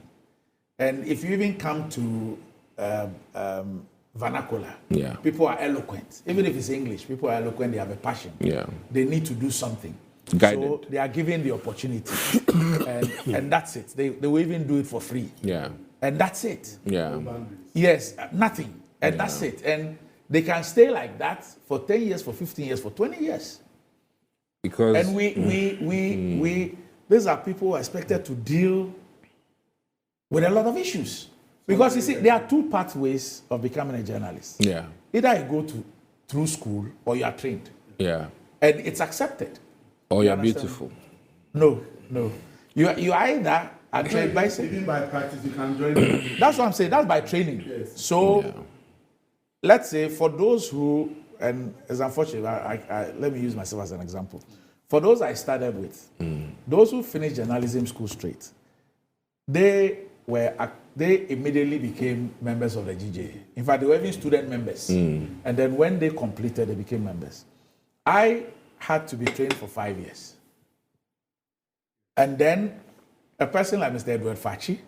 And if you even come to vernacular, Yeah. people are eloquent. Even if it's English, people are eloquent, they have a passion. Yeah. They need to do something. Guided. So they are given the opportunity. and that's it. They will even do it for free. yeah, And that's it. yeah, Yes, nothing. And that's it. And they can stay like that for 10 years, for 15 years, for 20 years. because And these are people who are expected to deal with a lot of issues. Because you see, there are 2 pathways of becoming a journalist. yeah, Either you go through school or you are trained. yeah, And it's accepted. or you're understand? beautiful. No. You either are trained by Even by practice, you can join them. That's what I'm saying. That's by training. So, let's say for those who, and it's unfortunate, let me use myself as an example. For those I started with, those who finished journalism school straight, they immediately became members of the GJA. In fact, they were even student members. And then when they completed, they became members. I had to be trained for 5 years. And then a person like Mr. Edward Fachi,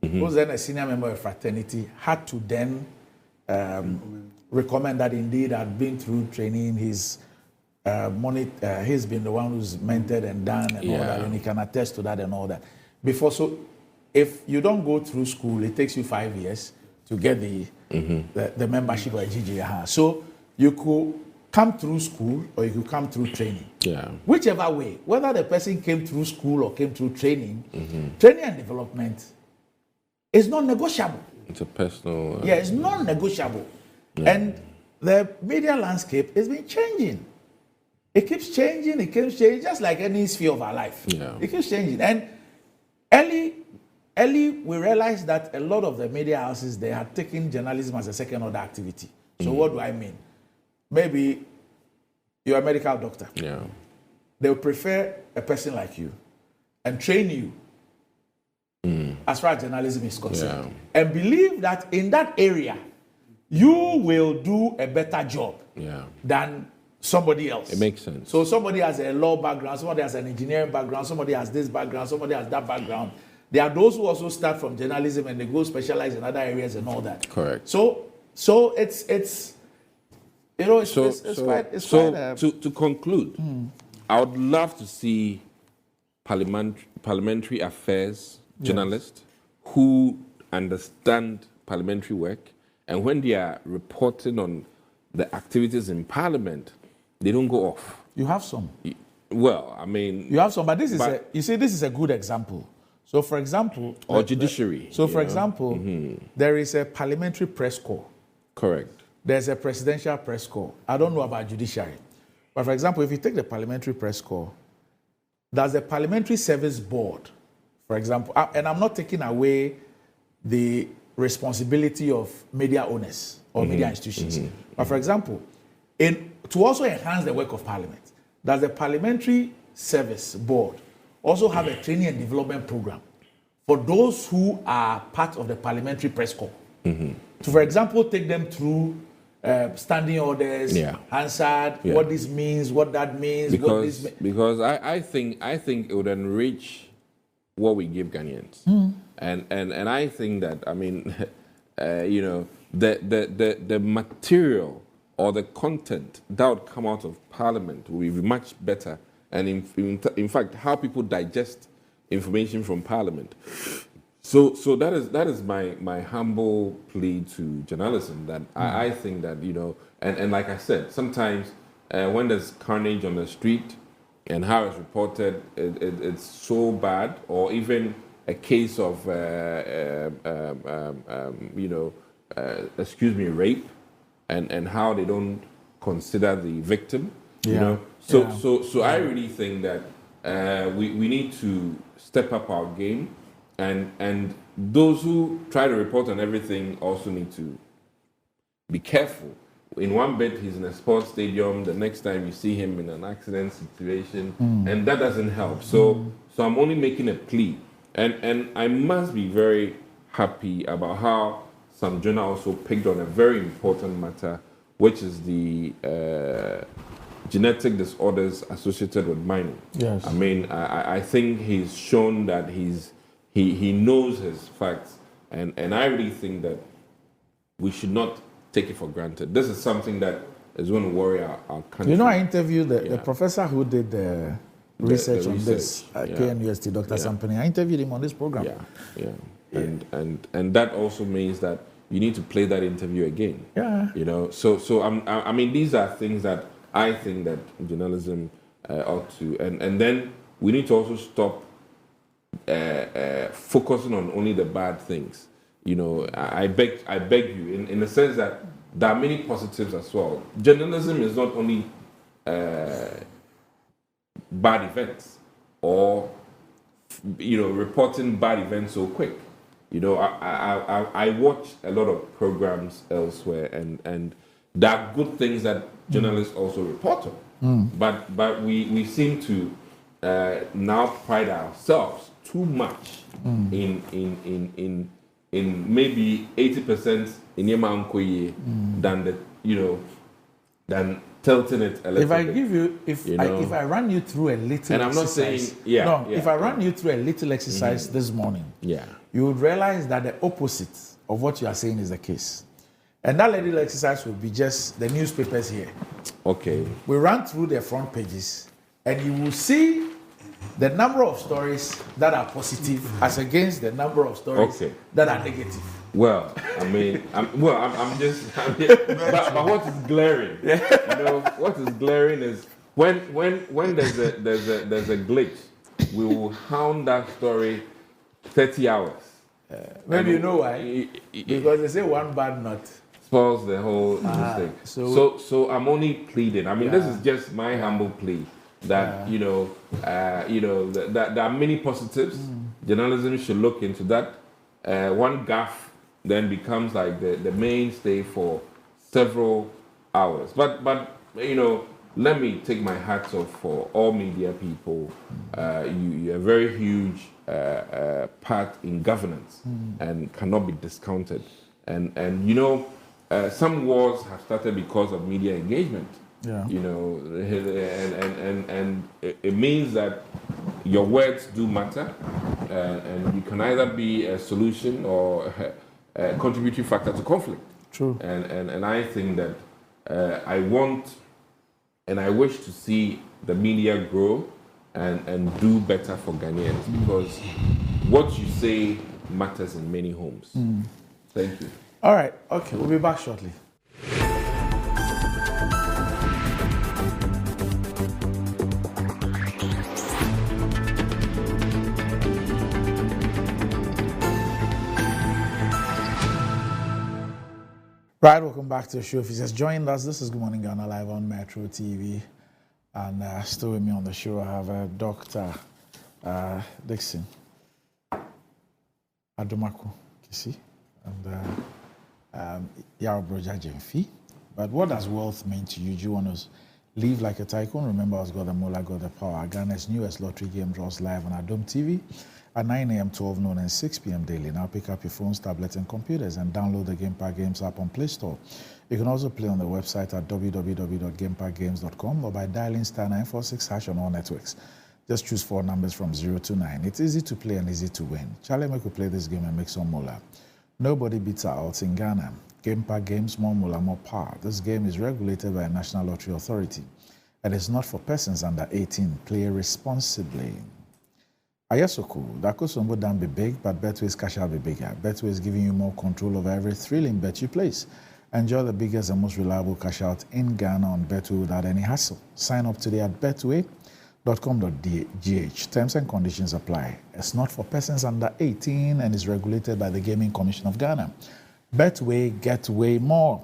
who was then a senior member of fraternity, had to then recommend that indeed I'd been through training. He's been the one who's mentored and done and all that, and he can attest to that and all that. So if you don't go through school, it takes you 5 years to get the membership of GJA. So you could come through school or you could come through training. Yeah, Whichever way, whether the person came through school or came through training, training and development is non-negotiable. it's a personal. Yeah, it's non-negotiable. And the media landscape has been changing. It keeps changing, just like any sphere of our life. Yeah. It keeps changing. And early we realized that a lot of the media houses, they had taken journalism as a second-order activity. So what do I mean? Maybe you're a medical doctor. Yeah, They will prefer a person like you and train you as far as journalism is concerned. And believe that in that area, you will do a better job than somebody else. it makes sense. So somebody has a law background, somebody has an engineering background, somebody has this background, somebody has that background. There are those who also start from journalism and they go specialize in other areas and all that. Correct. So it's to conclude, I would love to see parliamentary affairs journalists who understand parliamentary work, and when they are reporting on the activities in Parliament, they don't go off. You have some. Well, I mean, You have some, but this is a good example. So, for example, or judiciary. For example, there is a parliamentary press corps. Correct. There's a presidential press corps. I don't know about judiciary. But for example, if you take the parliamentary press corps, there's a parliamentary service board, for example. And I'm not taking away the responsibility of media owners or media institutions. But for example, to also enhance the work of Parliament, does the Parliamentary Service Board also have a training and development program for those who are part of the Parliamentary Press Corps? To, for example, take them through standing orders, Hansard, what this means, what that means, because I think it would enrich what we give Ghanaians, and I think that, I mean, you know, the material or the content that would come out of Parliament will be much better, and in fact, how people digest information from Parliament. So that is my humble plea to journalism, that I think that, you know, and like I said, sometimes when there's carnage on the street and how it's reported, it's so bad, or even a case of you know, rape, and how they don't consider the victim, you know. So I really think that we need to step up our game. And those who try to report on everything also need to be careful. In one bit, he's in a sports stadium. The next time you see him in an accident situation, and that doesn't help. So I'm only making a plea. And I must be very happy about how some journal also picked on a very important matter, which is the genetic disorders associated with mining. Yes. I mean, I think he's shown that he knows his facts, and I really think that we should not take it for granted. This is something that is going to worry our country. You know, I interviewed the professor who did the research on this at KNUST, Dr. Sampani. I interviewed him on this program. And that also means that you need to play that interview again. You know, so I mean, these are things that I think that journalism ought to, and then we need to also stop focusing on only the bad things. You know, I beg you, in the sense that there are many positives as well. Journalism is not only bad events or, you know, reporting bad events so quick. You know, I watch a lot of programs elsewhere, and there are good things that journalists also report on. But we seem to now pride ourselves too much in maybe 80% in Yemankoye than tilting it a little bit. If I run you through a little and I'm not exercise, saying if I run you through a little exercise this morning, you would realize that the opposite of what you are saying is the case. And that little exercise will be just the newspapers here. Okay. We run through the front pages, and you will see the number of stories that are positive as against the number of stories that are negative. Well, I mean, but what is glaring? You know, what is glaring is when there's a glitch, we will hound that story 30 hours. Maybe you know why? Because they say one bad nut spoils the whole mistake. So I'm only pleading. I mean, this is just my humble plea that you know that there are many positives. Journalism should look into that. One gaffe then becomes like the mainstay for several hours. But you know, let me take my hats off for all media people. You're a very huge part in governance and cannot be discounted. And you know, some wars have started because of media engagement. You know, and it means that your words do matter, and you can either be a solution or a contributing factor to conflict. True. And I think that I want and I wish to see the media grow and do better for Ghanaians, because what you say matters in many homes. Thank you. All right. Okay. We'll be back shortly. Right, welcome back to the show. If you just joined us, this is Good Morning Ghana live on Metro TV. And still with me on the show, I have Dr. Dixon Adomako Kisi and Yarobroja Jemfi, But what does wealth mean to you? Do you want to live like a tycoon? Remember, us got the Mola, got the power. Ghana's newest lottery game draws live on ABBEY TV at 9 a.m., 12 noon, and 6 p.m. daily. Now pick up your phones, tablets, and computers and download the GamePad Games app on Play Store. You can also play on the website at www.gamepadgames.com or by dialing *946# on all networks. Just choose 4 numbers from 0 to 9. It's easy to play and easy to win. Charlie, make we play this game and make some moolah. Nobody beats our odds in Ghana. GamePad Games, more moolah, more power. This game is regulated by a National Lottery Authority and is not for persons under 18. Play responsibly. Ayesoko, Dakosombo Dan be big, but Betway's cash out be bigger. Betway is giving you more control over every thrilling bet you place. Enjoy the biggest and most reliable cash out in Ghana on Betway without any hassle. Sign up today at betway.com.gh. Terms and conditions apply. It's not for persons under 18 and is regulated by the Gaming Commission of Ghana. Betway, get way more.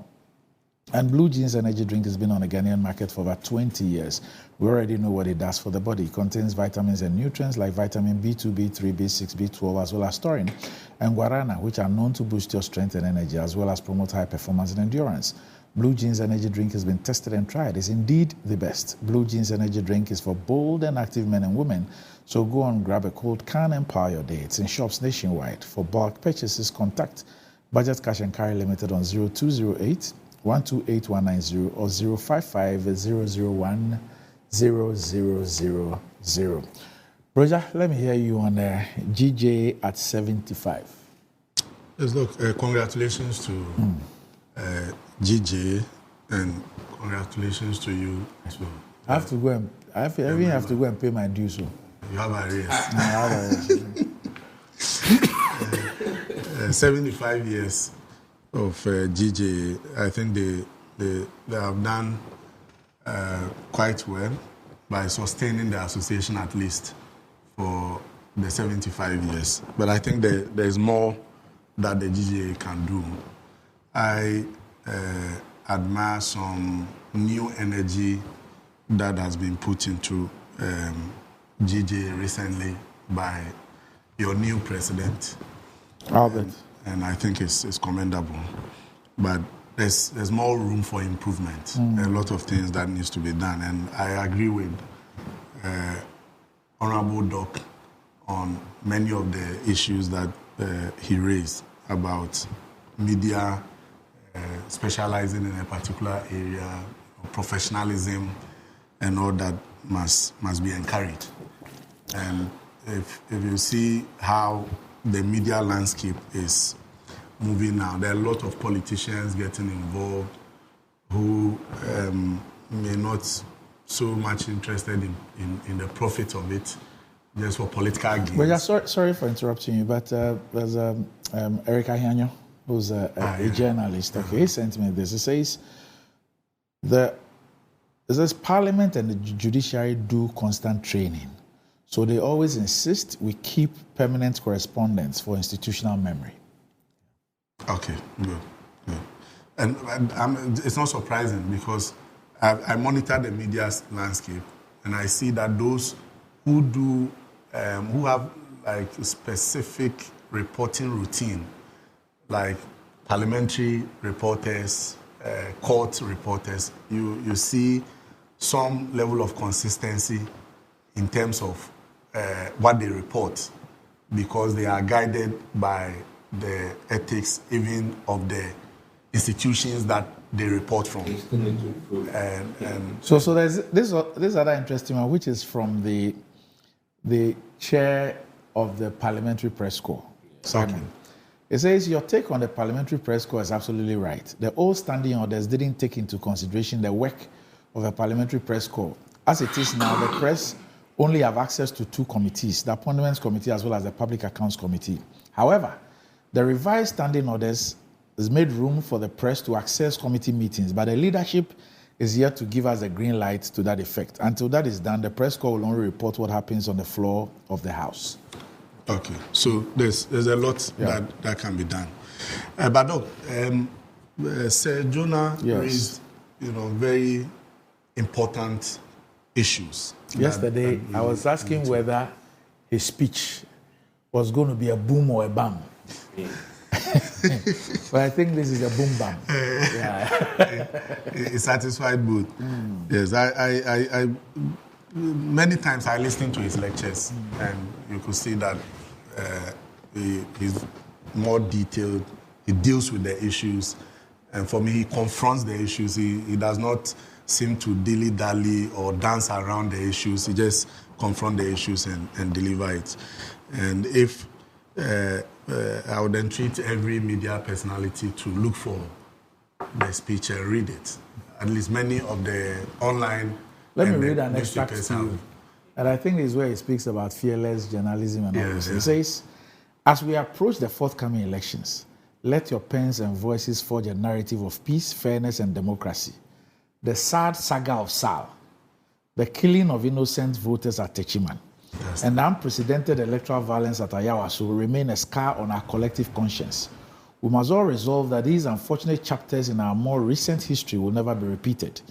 And Blue Jeans energy drink has been on the Ghanaian market for about 20 years. We already know what it does for the body. It contains vitamins and nutrients like vitamin B2, B3, B6, B12, as well as taurine and guarana, which are known to boost your strength and energy, as well as promote high performance and endurance. Blue Jeans energy drink has been tested and tried. It's indeed the best. Blue Jeans energy drink is for bold and active men and women. So go on, grab a cold can and power your day. It's in shops nationwide. For bulk purchases, contact Budget Cash and Carry Limited on 0208 128 or 055 001 0000. Roger, let me hear you on GJ at 75. Yes, look, congratulations to GJ and congratulations to you too. I have to go and have to go and pay my dues. So. You have arrears. I have arrears. 75 years of GJ. I think they have done quite well by sustaining the association at least for the 75 years. But I think there is more that the GJ can do. I admire some new energy that has been put into GJ recently by your new president, Albert. And I think it's commendable. But there's more room for improvement. A lot of things that needs to be done, and I agree with Honorable Doc on many of the issues that he raised about media specializing in a particular area, professionalism, and all that must be encouraged. And if you see how the media landscape is moving now, there are a lot of politicians getting involved who may not so much interested in the profit of it, just for political gains. Well, yeah, sorry for interrupting you, but there's Eric Ahianyo, who's a journalist. Okay, he sent me this. He says Parliament and the judiciary do constant training. So they always insist we keep permanent correspondence for institutional memory. Okay, good. And it's not surprising because I monitor the media landscape and I see that those who do, who have like a specific reporting routine, like parliamentary reporters, court reporters, you see some level of consistency in terms of what they report, because they are guided by the ethics even of the institutions that they report from. So there's this other interesting one, which is from the chair of the Parliamentary Press Corps, Simon. Okay. It says, your take on the Parliamentary Press Corps is absolutely right. The old standing orders didn't take into consideration the work of a Parliamentary Press Corps. As it is now, the press only have access to 2 committees, the Appointments Committee as well as the Public Accounts Committee. However, the revised standing orders has made room for the press to access committee meetings, but the leadership is yet to give us a green light to that effect. Until that is done, the press corps will only report what happens on the floor of the House. Okay, so there's a lot that can be done. But look, Sir Jonah raised very important issues. Yesterday, I was asking whether his speech was going to be a boom or a bam. But I think this is a boom bam. A satisfied both. Yes, I many times I listen to his lectures, and you could see that he's more detailed. He deals with the issues, and for me, he confronts the issues. He does not seem to dilly-dally or dance around the issues. He just confronts the issues and deliver it. And if I would entreat every media personality to look for the speech and read it. At least many of the online. Let me read an extract to you. And I think this is where he speaks about fearless journalism and all this. He says, as we approach the forthcoming elections, let your pens and voices forge a narrative of peace, fairness, and democracy. The sad saga of Sal, the killing of innocent voters at Techiman, and the unprecedented electoral violence at Ayawaso will remain a scar on our collective conscience. We must all resolve that these unfortunate chapters in our more recent history will never be repeated.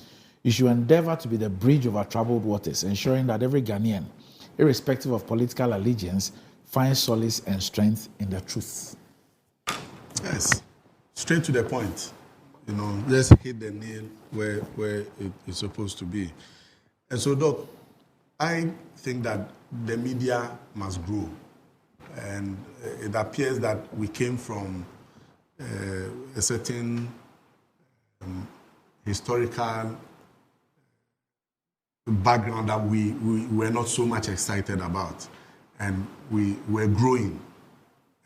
You should endeavor to be the bridge over troubled waters, ensuring that every Ghanaian, irrespective of political allegiance, finds solace and strength in the truth. Yes, straight to the point. Just hit the nail where it's supposed to be. And so, Doc, I think that the media must grow. And it appears that we came from a certain historical background that we were not so much excited about. And we were growing.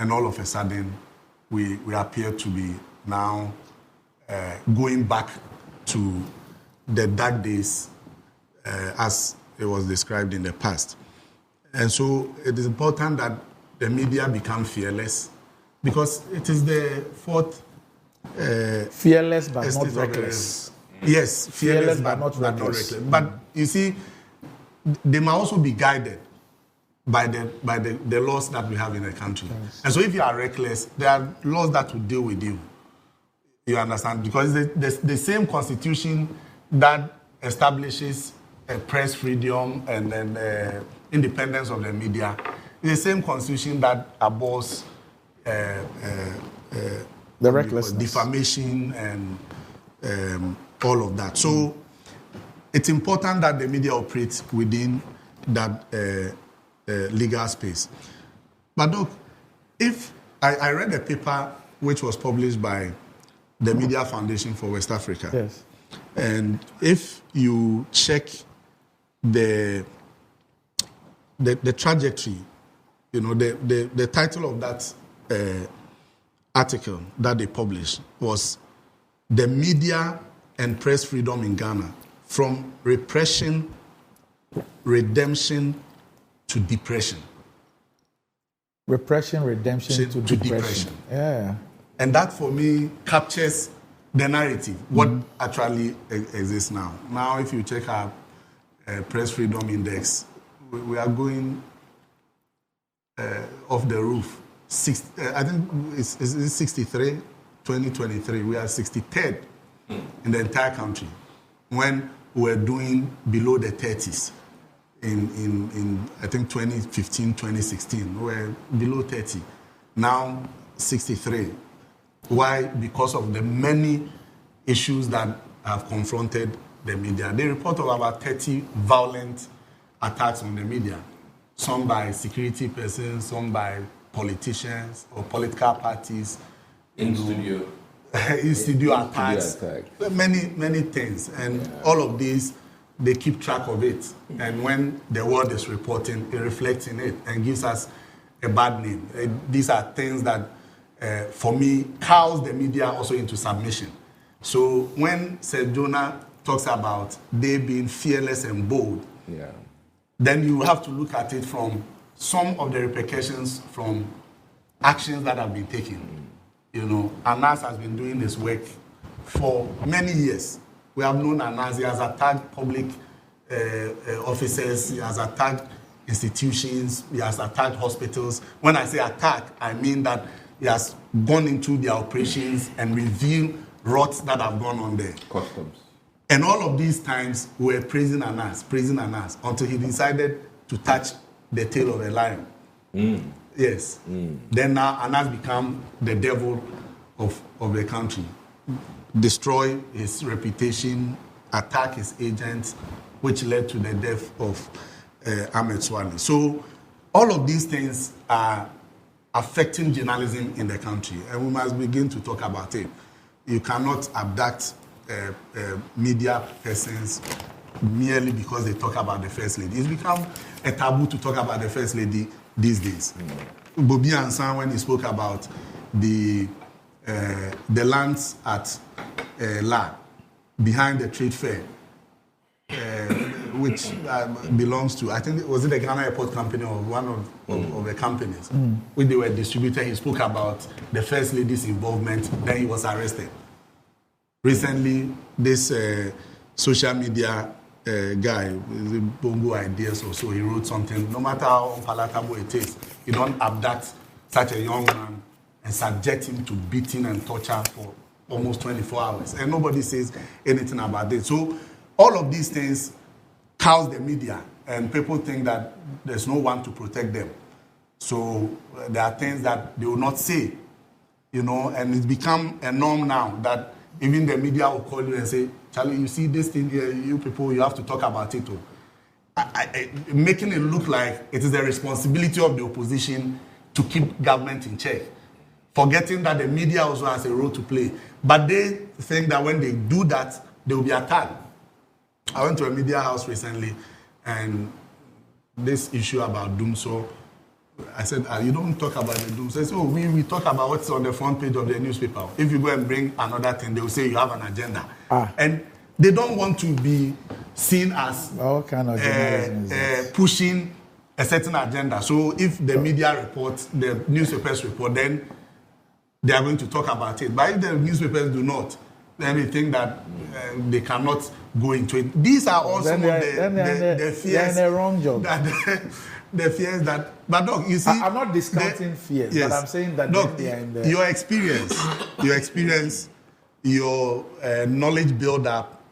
And all of a sudden, we appear to be now going back to the dark days as it was described in the past. And so it is important that the media become fearless, because it is the fourth... fearless but not reckless. Yes, fearless but not reckless. But you see, they must also be guided by the laws that we have in the country. Yes. And so if you are reckless, there are laws that will deal with you. You understand? Because the same constitution that establishes press freedom and then independence of the media is the same constitution that abhors the recklessness, defamation, and all of that. So it's important that the media operates within that legal space. But look, if I read a paper which was published by the Media Foundation for West Africa. Yes. And if you check the trajectory, the title of that article that they published was "The Media and Press Freedom in Ghana, from Repression, Redemption to Depression." Repression, redemption to depression. Yeah. And that, for me, captures the narrative, what actually exists now. Now, if you check our press freedom index, we are going off the roof. I think it's 63, 2023. We are 63rd in the entire country, when we were doing below the 30s. In I think 2015, 2016, we were below 30. Now, 63. Why? Because of the many issues that have confronted the media. They report of about 30 violent attacks on the media, some by security persons, some by politicians or political parties. In studio attacks. Many things. And all of these, they keep track of it. And when the world is reporting, it reflects in it and gives us a bad name. These are things that, for me, cows the media also into submission. So when Sir Jonah talks about they being fearless and bold, then you have to look at it from some of the repercussions from actions that have been taken. Anas has been doing this work for many years. We have known Anas. He has attacked public officers. He has attacked institutions. He has attacked hospitals. When I say attack, I mean that he has gone into their operations and revealed rots that have gone on there. Customs. And all of these times, we were praising Anas, until he decided to touch the tail of a lion. Yes. Then now Anas become the devil of the country, destroy his reputation, attack his agents, which led to the death of Ahmed Swale. So all of these things are affecting journalism in the country, and we must begin to talk about it. You cannot abduct media persons merely because they talk about the First Lady. It's become a taboo to talk about the First Lady these days. Bobby Ansan, when he spoke about the lands at La behind the trade fair, which belongs to, I think, was it the Ghana Airport Company or one of the companies, which they were distributed. He spoke about the First Lady's involvement, then he was arrested. Recently, this social media guy, Bongo Ideas or so, he wrote something, no matter how unpalatable it is, you don't abduct such a young man and subject him to beating and torture for almost 24 hours. And nobody says anything about it. So all of these things cows the media, and people think that there's no one to protect them. So there are things that they will not say, and it's become a norm now that even the media will call you and say, Charlie, you see this thing here, you people, you have to talk about it too. Making it look like it is the responsibility of the opposition to keep government in check, forgetting that the media also has a role to play. But they think that when they do that, they will be attacked. I went to a media house recently, and this issue about Doomso, I said, you don't talk about the Doomso. They said, we talk about what's on the front page of the newspaper. If you go and bring another thing, they will say you have an agenda. And they don't want to be seen as what kind of journalism is pushing a certain agenda. So if the media reports, the newspapers report, then they are going to talk about it. But if the newspapers do not, then they think that they cannot go into it. These are all some of the fears. They're in the wrong job. The fears that, but Doc, you see, I'm not discounting fears, yes, but I'm saying that Doc, they are in the... your experience, your knowledge build up,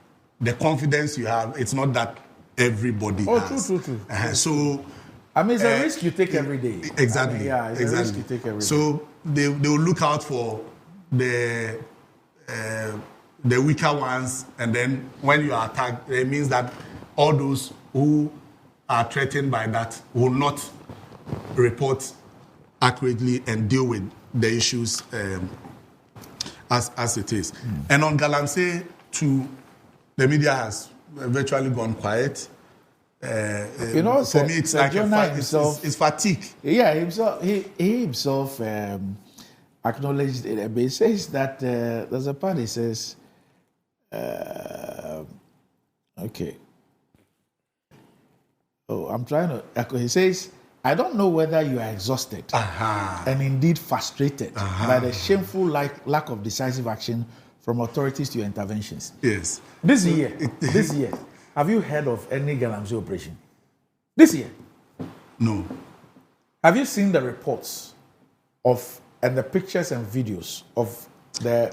the confidence you have. It's not that everybody has. True. So, I mean, it's a risk you take every day. Exactly. I mean, yeah, it's a risk you take every day. So they will look out for the weaker ones, and then when you are attacked, it means that all those who are threatened by that will not report accurately and deal with the issues as it is. And on Galamsey too, the media has virtually gone quiet. For me, it's like it's fatigue. Yeah, he himself acknowledged it. But he says that there's a part he says, okay. Oh, I'm trying to echo. He says, I don't know whether you are exhausted and indeed frustrated by the shameful lack of decisive action from authorities to your interventions. Yes. This year, have you heard of any Galamsey operation? This year? No. Have you seen the reports of and the pictures and videos of the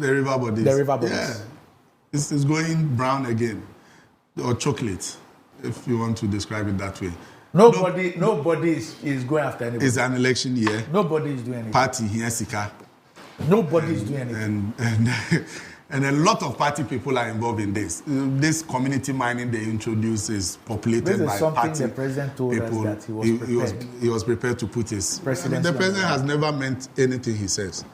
river bodies? The river bodies. Yeah. It's going brown again, or chocolate, if you want to describe it that way. Nobody is going after anybody. It's an election year. Nobody is doing anything. Party here, Sika. Nobody is doing anything. And a lot of party people are involved in this. This community mining they introduced is populated by party people. This is something the president told us that he was prepared. He was prepared to put his... The president has never meant anything he says.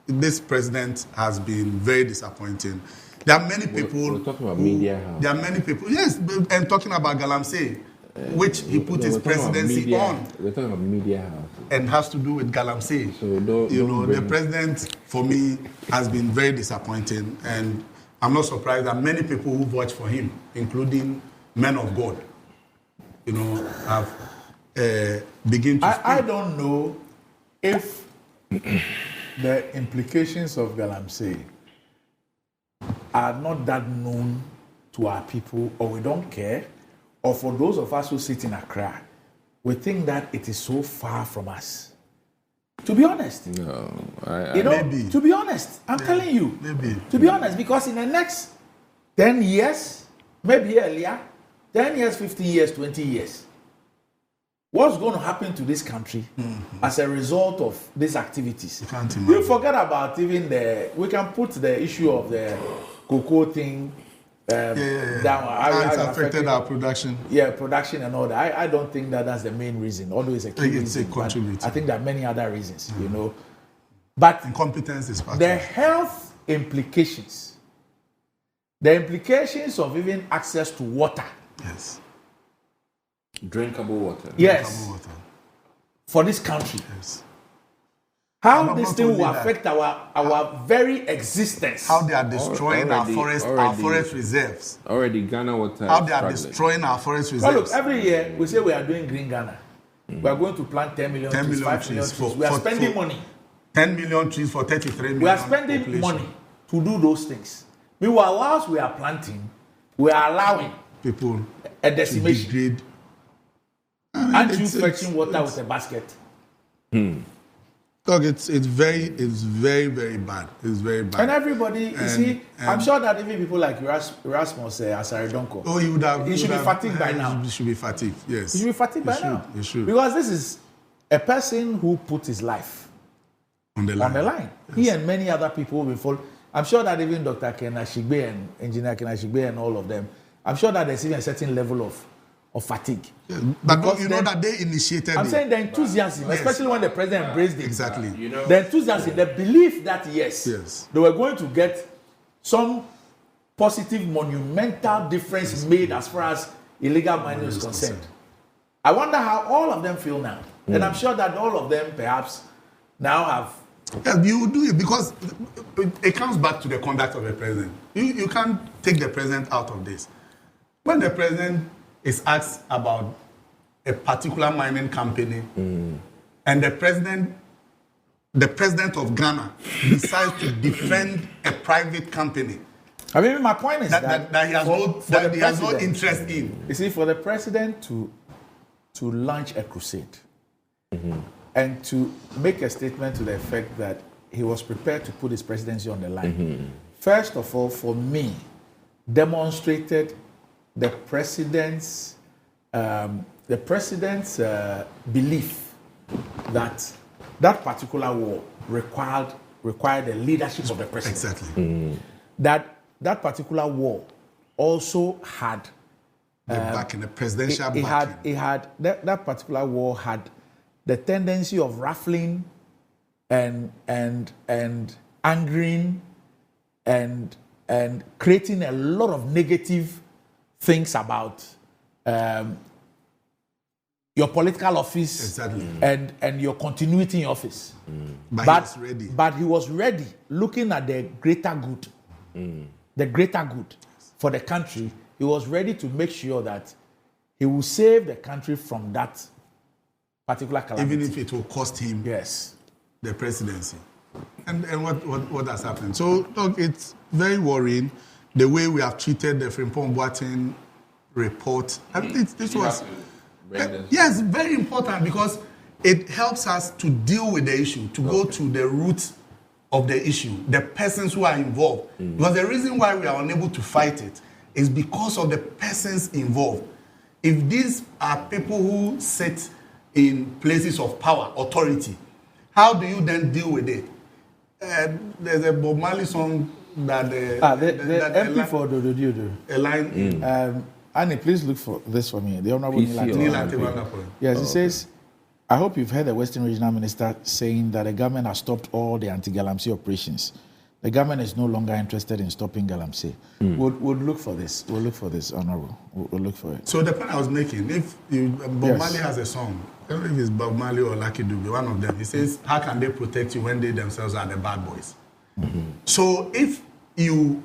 This president has been very disappointing. There are many people... We're talking about media house. There are many people... Yes, and talking about Galamsey, which he put his presidency on. We're talking about media house. And has to do with Galamsey. So the president, for me, has been very disappointing. And I'm not surprised that many people who watch for him, including men of God, have begun to speak. I don't know if the implications of Galamsey are not that known to our people, or we don't care, or for those of us who sit in Accra, we think that it is so far from us. To be honest. No, maybe. To be honest, I'm telling you. Maybe. To be honest, because in the next 10 years, maybe earlier, 10 years, 15 years, 20 years, what's going to happen to this country as a result of these activities. You can't imagine. You forget about even we can put the issue of the cocoa thing down. How it's affected our production. Yeah, production and all that. I don't think that that's the main reason, although it's a key reason. Contributor. I think there are many other reasons, you know. But incompetence is part the of it. health implications, the implications of even access to water. Yes. Drinkable water. Yes. Drinkable water. For this country. Yes. How And this not thing only will that, affect our very existence. How they are destroying our Already. forest reserves. Already Ghana water. How is they are struggling. destroying our forest Well, reserves. look, every year we say we are doing Green Ghana. We are going to plant 10 million 10 trees, million 5 million trees trees. We are spending money. 10 million trees for 33 million. We are spending population. money to do those things. Meanwhile, whilst we are planting, we are allowing People a to decimation. degrade. And you fetching water with a basket. Look, it's very, very bad. It's very bad. And everybody, you see, I'm sure that even people like Erasmus Asaridonko, Oh, he would have. He should be fatigued by now. He should be fatigued. Yes. he should be fatigued by should, now. he should. Because this is a person who put his life On the line. on the line. He and many other people will follow. I'm sure that even Dr. Ken Ashigbe and Engineer Ken Ashigbe and all of them, I'm sure that there's even a certain level of fatigue. Yeah, but Because you know that they initiated I'm it. saying the enthusiasm, Yes. especially when the president embraced it. Exactly. You know, The enthusiasm, the belief that yes, they were going to get some positive, monumental difference made as far as illegal mining is concerned. I wonder how all of them feel now. And I'm sure that all of them perhaps now have. Yeah, you do it because it comes back to the conduct of the president. You can't take the president out of this. When the president is asked about a particular mining company, and the president of Ghana decides to defend a private company I mean, my point is that he has no interest in. You see, for the president to launch a crusade and to make a statement to the effect that he was prepared to put his presidency on the line, first of all, for me, demonstrated the president's belief that that particular war required the leadership of the president. Exactly. That particular war also had The backing, the presidential it backing. had that particular war had the tendency of ruffling and angering and creating a lot of negative things about your political office Exactly. and your continuity in office. But he was ready. But he was ready, looking at the greater good. The greater good for the country. He was ready to make sure that he will save the country from that particular calamity. Even if it will cost him Yes. the presidency. And what has happened? So, look, it's very worrying the way we have treated the Frimpong Boateng report. And this was... Yes, very important because it helps us to deal with the issue, to go to the root of the issue, the persons who are involved. Because the reason why we are unable to fight it is because of the persons involved. If these are people who sit in places of power, authority, how do you then deal with it? There's a Bob Marley song that The MP for Dodo. a line. Annie, please look for this for me. The Honorable PC or- Neil Neil Atiba. Atiba. Yes, it says, I hope you've heard the Western Regional Minister saying that the government has stopped all the anti-Galamsey operations. The government is no longer interested in stopping Galamsey. We'll look for this. We'll look for this, Honorable. We'll look for it. So the point I was making, if Bob Marley has a song, I don't know if it's Bob Marley or Lucky Dube, one of them, he says, how can they protect you when they themselves are the bad boys? So if you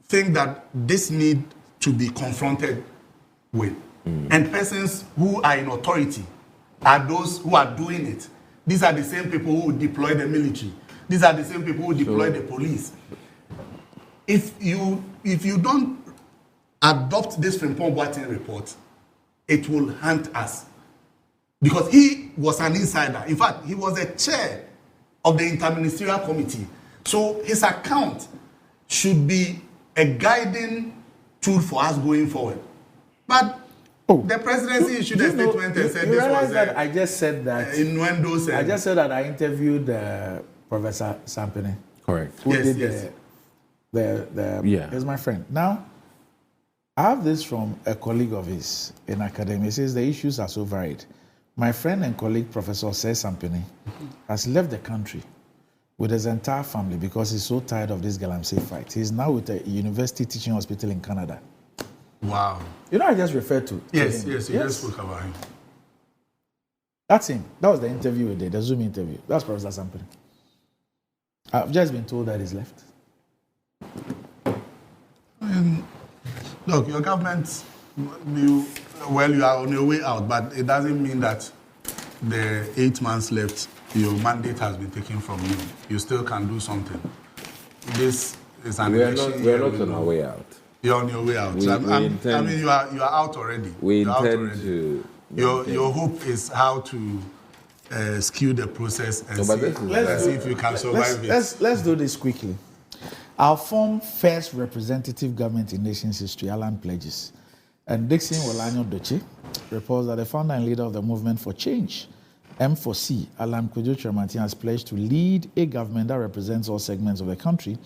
think that this need to be confronted with, and persons who are in authority are those who are doing it, these are the same people who deploy the military. These are the same people who deploy the police. If you don't adopt this Frimpong Boateng report, it will haunt us. Because he was an insider. In fact, he was the chair of the interministerial committee. So his account should be a guiding tool for us going forward. But The presidency issued a statement and said you this realize was that I just said that. Innuendos. I just said that I interviewed Professor Sampini. Correct. Who Yes, did yes. He's my friend. Now, I have this from a colleague of his in academia. He says the issues are so varied. My friend and colleague, Professor Sampini, has left the country with his entire family because he's so tired of this Galamsey fight. He's now with a university teaching hospital in Canada. Wow. You know, I just referred to. Yes, you just spoke about him. That's him. That was the interview we did, the Zoom interview. That's Professor Sampini. I've just been told that he's left. Look, your government, you are on your way out, but it doesn't mean that the 8 months left, your mandate has been taken from you. You still can do something. This is an election. We are not on our way out. You're on your way out. You are out already. We intend to. Your hope is how to skew the process and see if you can survive it. Let's do this quickly. Our former first representative government in nation's history, Alan pledges. And Dixon Wolanyo Doche reports that the founder and leader of the movement for change, M4C, Alan Kwadwo has pledged to lead a government that represents all segments of the country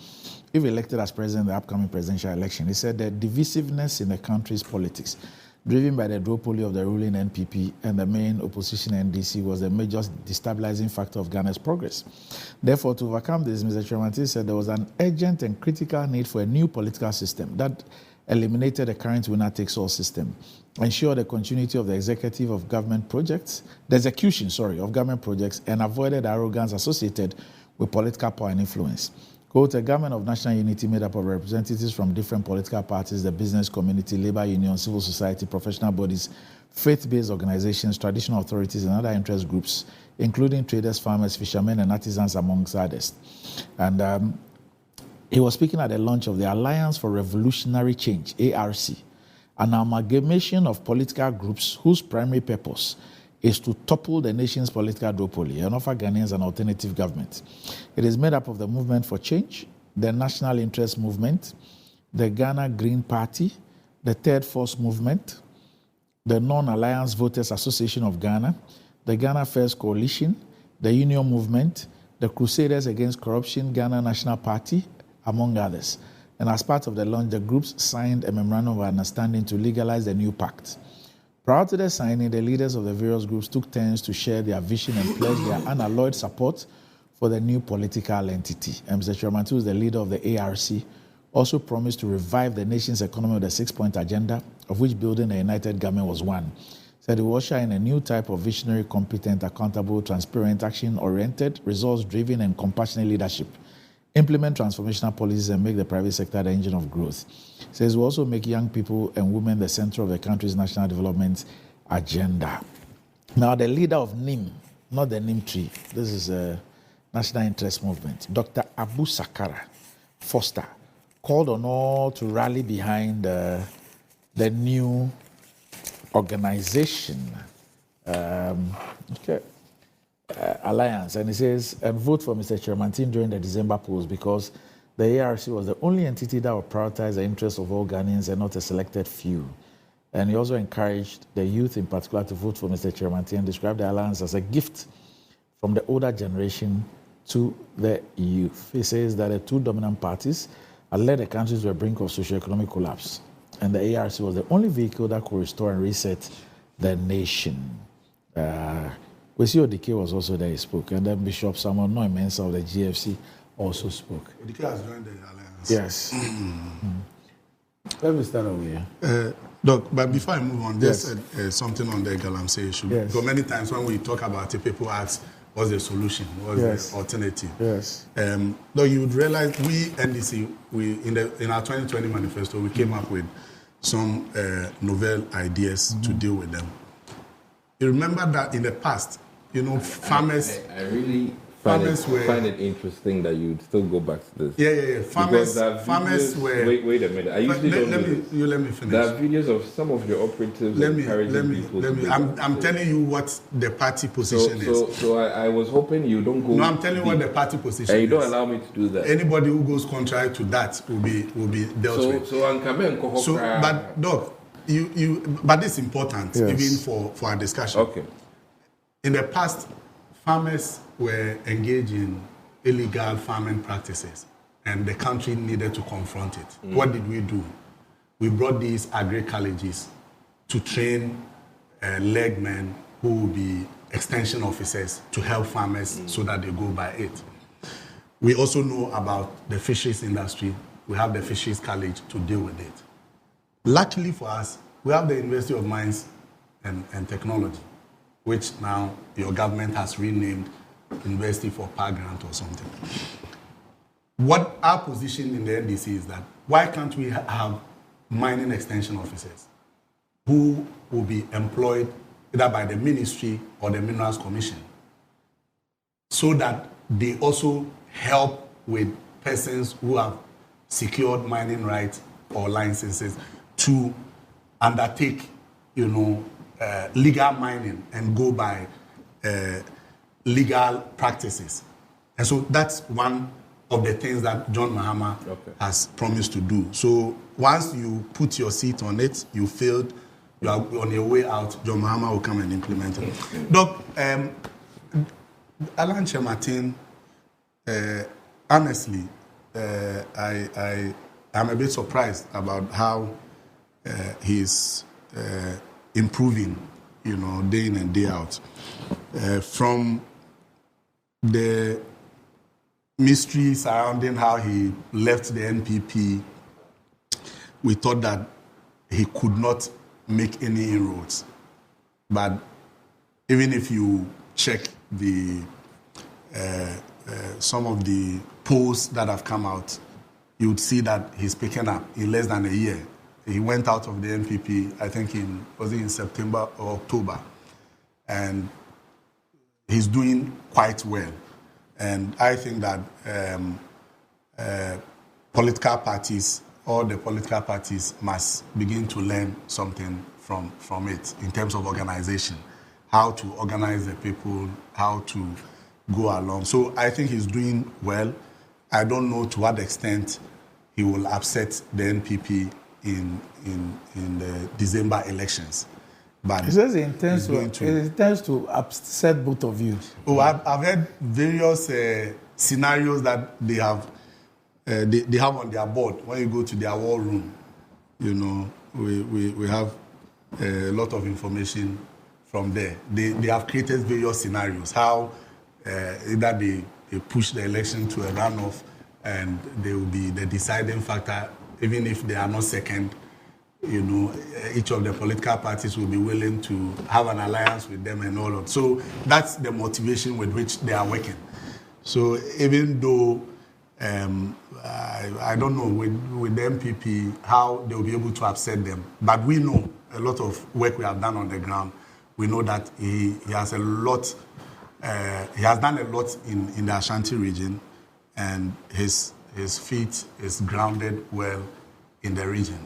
if elected as president in the upcoming presidential election. He said the divisiveness in the country's politics, driven by the duopoly of the ruling NPP and the main opposition NDC, was the major destabilizing factor of Ghana's progress. Therefore, to overcome this, Mr. Chiromati said there was an urgent and critical need for a new political system that eliminated the current winner-takes-all system, ensure the continuity of the execution of government projects, and avoided arrogance associated with political power and influence. Quote, a government of national unity made up of representatives from different political parties, the business community, labor unions, civil society, professional bodies, faith-based organizations, traditional authorities, and other interest groups, including traders, farmers, fishermen, and artisans, amongst others. And he was speaking at the launch of the Alliance for Revolutionary Change, ARC, an amalgamation of political groups whose primary purpose is to topple the nation's political duopoly and offer Ghanaians an alternative government. It is made up of the Movement for Change, the National Interest Movement, the Ghana Green Party, the Third Force Movement, the Non-Alliance Voters Association of Ghana, the Ghana First Coalition, the Union Movement, the Crusaders Against Corruption, Ghana National Party, among others. And as part of the launch, the groups signed a memorandum of understanding to legalize the new pact. Prior to the signing, the leaders of the various groups took turns to share their vision and pledge their unalloyed support for the new political entity. And Mr. Chiromati, who is the leader of the ARC, also promised to revive the nation's economy with a 6-point agenda, of which building a united government was one. Said he will usher in a new type of visionary, competent, accountable, transparent, action-oriented, results-driven, and compassionate leadership. Implement transformational policies and make the private sector the engine of growth. Says we'll also make young people and women the center of the country's national development agenda. Now, the leader of NIM, not the NIM tree, this is a national interest movement, Dr. Abu Sakara Foster, called on all to rally behind the new organization. Alliance, and he says, and vote for Mr. Chiromati during the December polls because the ARC was the only entity that would prioritize the interests of all Ghanaians and not a selected few. And he also encouraged the youth in particular to vote for Mr. Chiromati and described the alliance as a gift from the older generation to the youth. He says that the two dominant parties had led the country to the brink of socio-economic collapse, and the ARC was the only vehicle that could restore and reset the nation. Wesi Odike was also there, he spoke. And then Bishop Samuel Noy Mensah of the GFC also spoke. Odike has joined the alliance. Yes. Let me start over here. Doc, but before I move on, just something on the Galamsey issue. Yes. Because many times when we talk about it, people ask, what's the solution? What's the alternative? Yes. Though you would realize we, NDC, in our 2020 manifesto, we came up with some novel ideas to deal with them. You remember that in the past, farmers... I really find it interesting that you'd still go back to this. Yeah. Farmers were... Wait a minute. I usually let me finish. There are videos of some of your operatives encouraging people I'm telling you what the party position is. So I was hoping you don't go... No, I'm telling you what the party position is. And you don't allow me to do that. Anybody who goes contrary to that will be dealt with. So, but, Doc, but it's important Yes. even for our discussion. Okay. In the past, farmers were engaged in illegal farming practices, and the country needed to confront it. What did we do? We brought these agri-colleges to train legmen who will be extension officers to help farmers so that they go by it. We also know about the fisheries industry. We have the fisheries college to deal with it. Luckily for us, we have the University of Mines and Technology, which now your government has renamed University for Power Grant or something. What our position in the NDC is that why can't we have mining extension officers who will be employed either by the ministry or the Minerals Commission, so that they also help with persons who have secured mining rights or licenses to undertake, legal mining and go by legal practices. And so that's one of the things that John Mahama has promised to do. So once you put your seat on it, you failed, you are on your way out, John Mahama will come and implement it. Doc, Alan Chematin, honestly, I'm a bit surprised about how he's improving, day in and day out. From the mystery surrounding how he left the NPP, we thought that he could not make any inroads. But even if you check the some of the polls that have come out, you would see that he's picking up in less than a year. He went out of the NPP, I think in September or October, and he's doing quite well. And I think that political parties, all the political parties must begin to learn something from it in terms of organization, how to organize the people, how to go along. So I think he's doing well. I don't know to what extent he will upset the NPP in the December elections. But he says he intends to upset both of you. Oh, I've heard various scenarios that they have on their board. When you go to their war room, we have a lot of information from there. They have created various scenarios, how either they push the election to a runoff and they will be the deciding factor, even if they are not second. Each of the political parties will be willing to have an alliance with them and all of. So that's the motivation with which they are working. So even though I don't know with the MPP how they will be able to upset them, but we know a lot of work we have done on the ground. We know that he has a lot. He has done a lot in the Ashanti region, and his feet is grounded well in the region.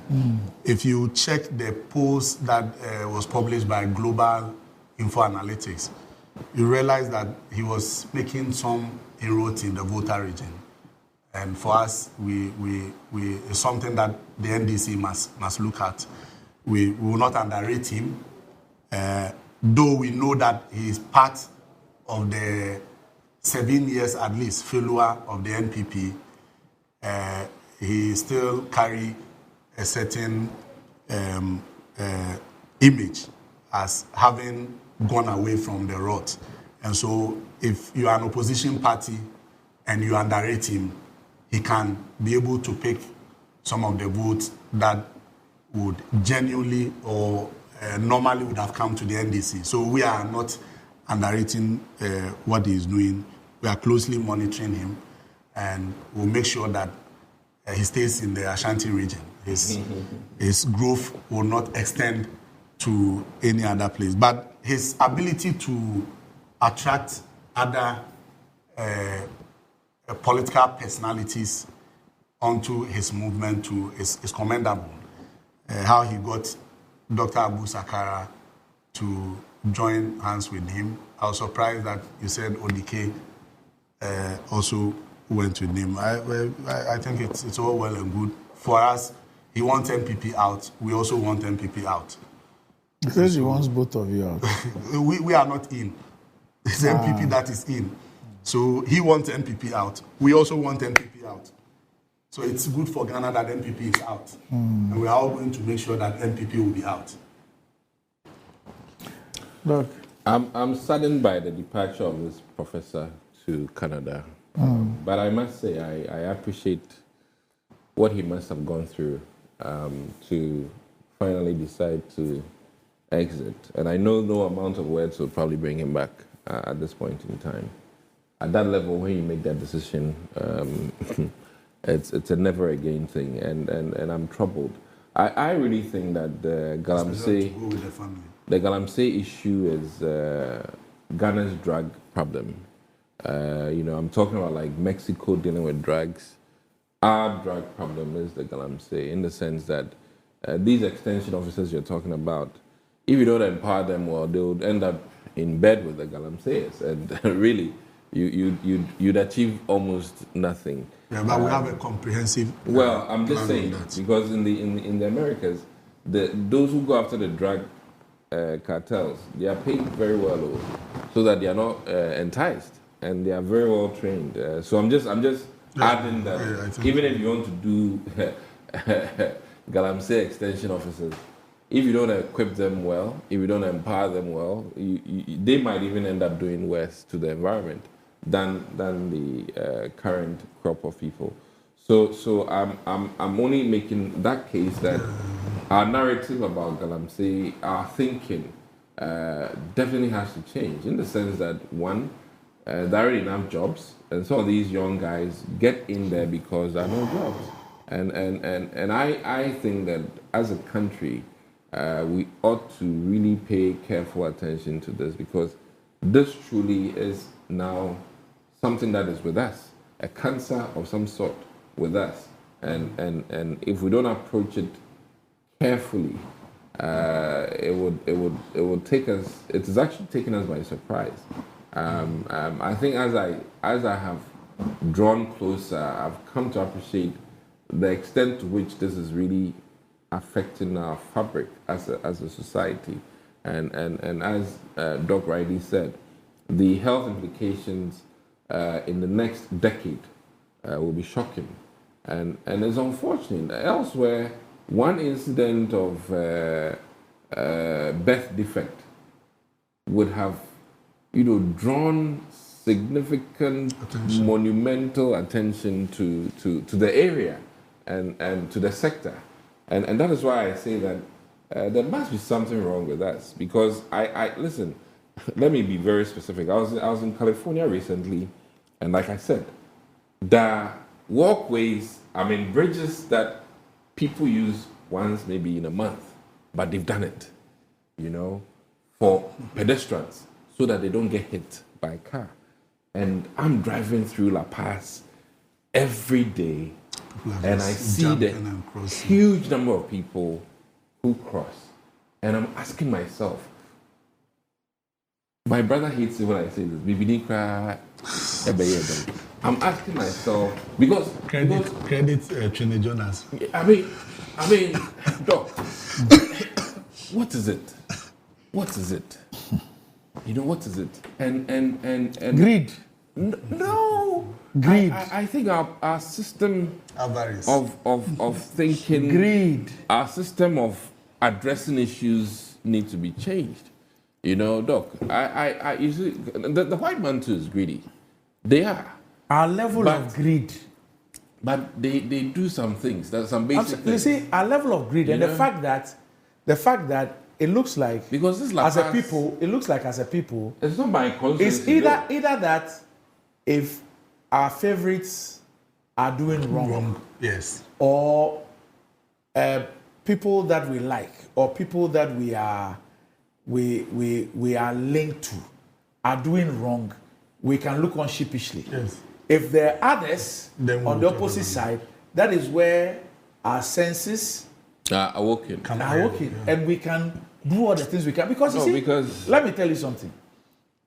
If you check the post that was published by Global Info Analytics, you realize that he was making some inroads in the Volta region. And for us, it's something that the NDC must look at. We will not underrate him, though we know that he is part of the 7 years at least failure of the NPP. He still carry a certain image as having gone away from the rot. And so if you are an opposition party and you underrate him, he can be able to pick some of the votes that would genuinely or normally would have come to the NDC. So we are not underrating what he is doing. We are closely monitoring him, and we'll make sure that he stays in the Ashanti region. His growth will not extend to any other place. But his ability to attract other political personalities onto his movement is commendable. How he got Dr. Abu Sakara to join hands with him. I was surprised that you said ODK also went with him. I think it's all well and good. For us, he wants MPP out. We also want MPP out. Because he wants both of you out. we are not in. It's MPP that is in. So he wants MPP out. We also want MPP out. So it's good for Ghana that MPP is out. And we are all going to make sure that MPP will be out. Look, I'm saddened by the departure of this professor to Canada. But I must say, I appreciate what he must have gone through to finally decide to exit. And I know no amount of words will probably bring him back at this point in time. At that level, when you make that decision, it's a never again thing, and I'm troubled. I really think that the Galamsey issue is Ghana's drug problem. I'm talking about like Mexico dealing with drugs. Our drug problem is the Galamsey, in the sense that these extension officers you're talking about, if you don't empower them well, they would end up in bed with the Galamseyers, and really, you'd achieve almost nothing. Yeah, but we have a comprehensive. Well, I'm just saying because in the Americas, those who go after the drug cartels, they are paid very well, so that they are not enticed, and they are very well trained. So I'm just adding that even if you want to do Galamsey extension officers, if you don't equip them well, if you don't empower them well, they might even end up doing worse to the environment than the current crop of people. So I'm only making that case that our narrative about Galamsey, our thinking, definitely has to change, in the sense that one, there are enough jobs, and some of these young guys get in there because there are no jobs, and I think that as a country, we ought to really pay careful attention to this, because this truly is now something that is with us, a cancer of some sort with us, and if we don't approach it carefully, it would take us. It is actually taking us by surprise. I think as I have drawn closer, I've come to appreciate the extent to which this is really affecting our fabric as a society, and as Doc rightly said, the health implications in the next decade will be shocking, and it's unfortunate. Elsewhere, one incident of birth defect would have, drawn significant, monumental attention to the area and to the sector. And that is why I say that there must be something wrong with us. Because I listen, let me be very specific. I was in California recently, and like I said, the walkways, bridges that people use once maybe in a month, but they've done it, for pedestrians, so that they don't get hit by a car. And I'm driving through La Paz every day, and I see the huge number of people who cross. And I'm asking myself, my brother hates it when I say this. I'm asking myself, because credit Trini Jonas. Doc, what is it? What is it? What is it? And greed. No. Greed. I think our system Avarice. of thinking, greed, our system of addressing issues need to be changed. Doc, I usually, the white man too is greedy. They are. Our level of greed. But they do some things. That's some basic things. You see, our level of greed, and the fact that it looks like, because this as a people, it's not by conscience. It's either that if our favorites are doing wrong, yes, or people that we like, or people that we are linked to are doing wrong, we can look on sheepishly. Yes. If there are others then on the opposite side, that is where our senses are awoken. And we can do all the things we can. Because let me tell you something.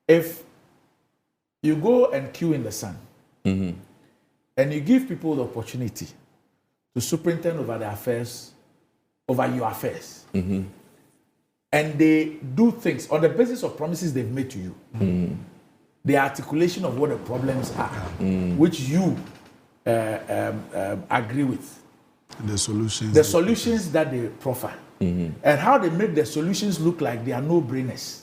If you go and queue in the sun, mm-hmm. and you give people the opportunity to superintend over the affairs over your affairs. And they do things on the basis of promises they've made to you. The articulation of what the problems are, which you agree with. And the solutions. The solutions that they proffer. And how they make the solutions look like they are no-brainers.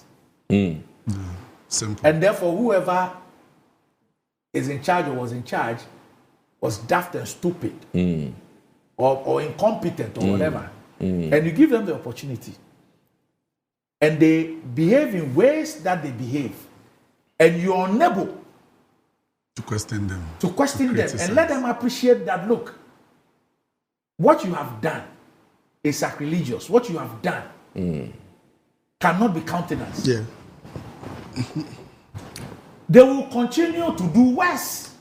Simple. And therefore, whoever is in charge or was in charge was daft and stupid or incompetent or whatever. And you give them the opportunity. And they behave in ways that they behave. And you're unable to question them. To question them and let them appreciate that, look, what you have done is sacrilegious. What you have done cannot be countenanced. Yeah. They will continue to do worse.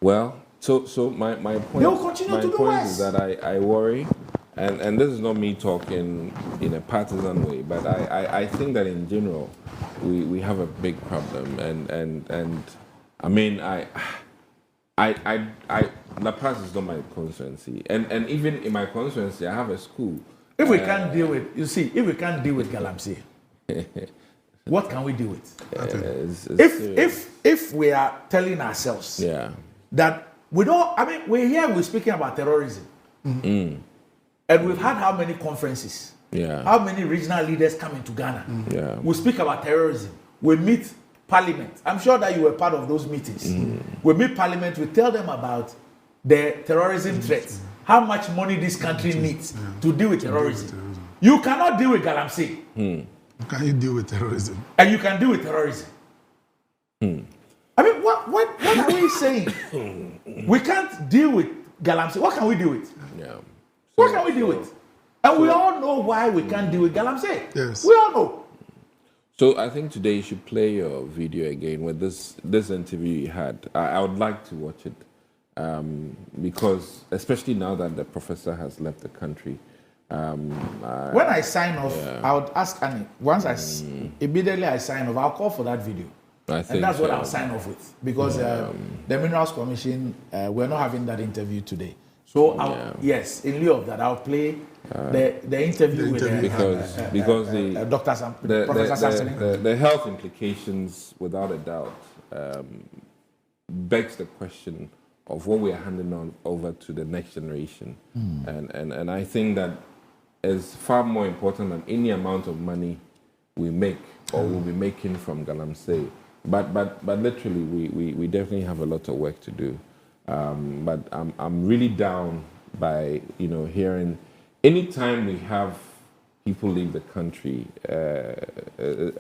Well, so my point, they will continue to do worse. Is that I worry, and this is not me talking in a partisan way, but I think that in general we have a big problem, and I mean La Paz is not my constituency, and even in my constituency I have a school. If we can't deal with, you see, if we can't deal with Galamsey, what can we deal with? If we are telling ourselves that we don't, I mean, we're speaking about terrorism. And we've had how many conferences? How many regional leaders come into Ghana? We speak about terrorism. We meet Parliament. I'm sure that you were part of those meetings. We meet Parliament, we tell them about the terrorism threats, how much money this country needs to deal with terrorism. You cannot deal with Galamsey. Can you deal with terrorism? And you can deal with terrorism. I mean, what are we saying? We can't deal with Galamsey. What can we deal with? What can we deal with? And we all know why we can't deal with Galamsey. Yes. We all know. So I think today you should play your video again with this interview you had. I would like to watch it because, especially now that the professor has left the country. When I sign off, I would ask Annie. Once immediately I sign off, I'll call for that video. And that's what I'll sign off with. Because the Minerals Commission, we're not having that interview today. So, yes, in lieu of that, I'll play the interview with because the health implications, without a doubt, begs the question of what we are handing on over to the next generation. And I think that is far more important than any amount of money we make or will be making from Galamsey. But literally, we definitely have a lot of work to do. But I'm really down by hearing anytime we have people leave the country.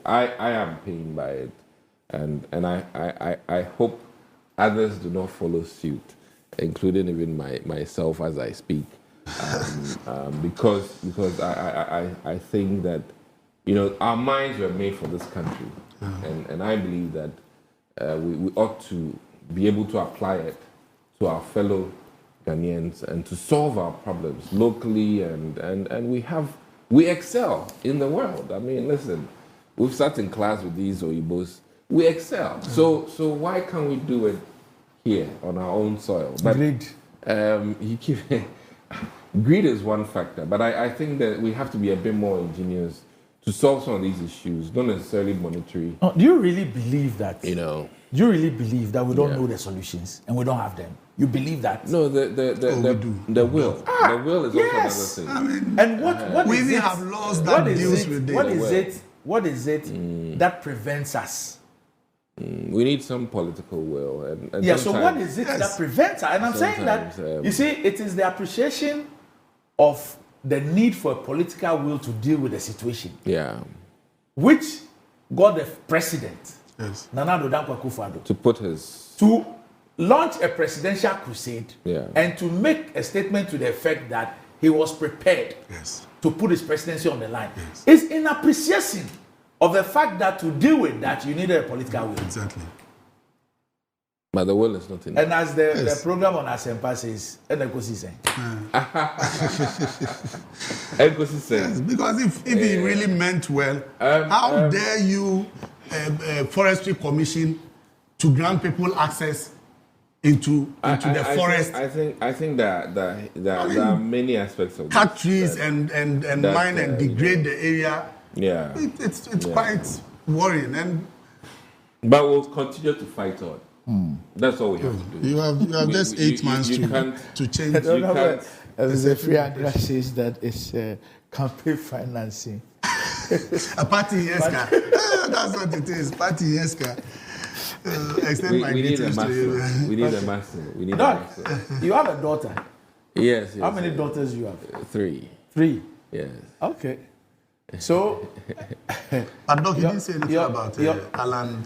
I am pained by it, and I hope others do not follow suit, including even myself as I speak, because I think that our minds were made for this country, and I believe that we ought to be able to apply it to our fellow Ghanaians and to solve our problems locally, and we excel in the world. I mean, listen, we've sat in class with these Oyibos. We excel. So why can't we do it here on our own soil? But greed. Greed is one factor, but I think that we have to be a bit more ingenious to solve some of these issues, not necessarily monetary. Oh, do you really believe that? Do you really believe that we don't know the solutions and we don't have them? You believe that? No, the will. The will is also another thing. I mean, and what we is even it? have laws that deals with it. What is it that prevents us? We need some political will. And so what is it that prevents us? And I'm saying that, you see, it is the appreciation of the need for a political will to deal with the situation. Which got the president, Nana Addo Dankwa Akufo-Addo, to launch a presidential crusade and to make a statement to the effect that he was prepared to put his presidency on the line. It's in appreciation of the fact that to deal with that, you needed a political will. Exactly. But the will is not in And as the program on Asempa says, because if he really meant well, how dare you, Forestry Commission, to grant people access into the forest. I think that there are many aspects of cut this trees that, and mine and degrade the area. Yeah, it's quite worrying, but we'll continue to fight on. That's all we have to do. You have just 8 months to change. There's a free Andrea says that it's campaign financing. A party yeska. That's what it is. Party yeska. Extend my greetings to you. We need a master. You have a daughter. Yes. How many daughters do you have? 3. 3. Yes. Okay. So. But Doc, you didn't say anything about Alan.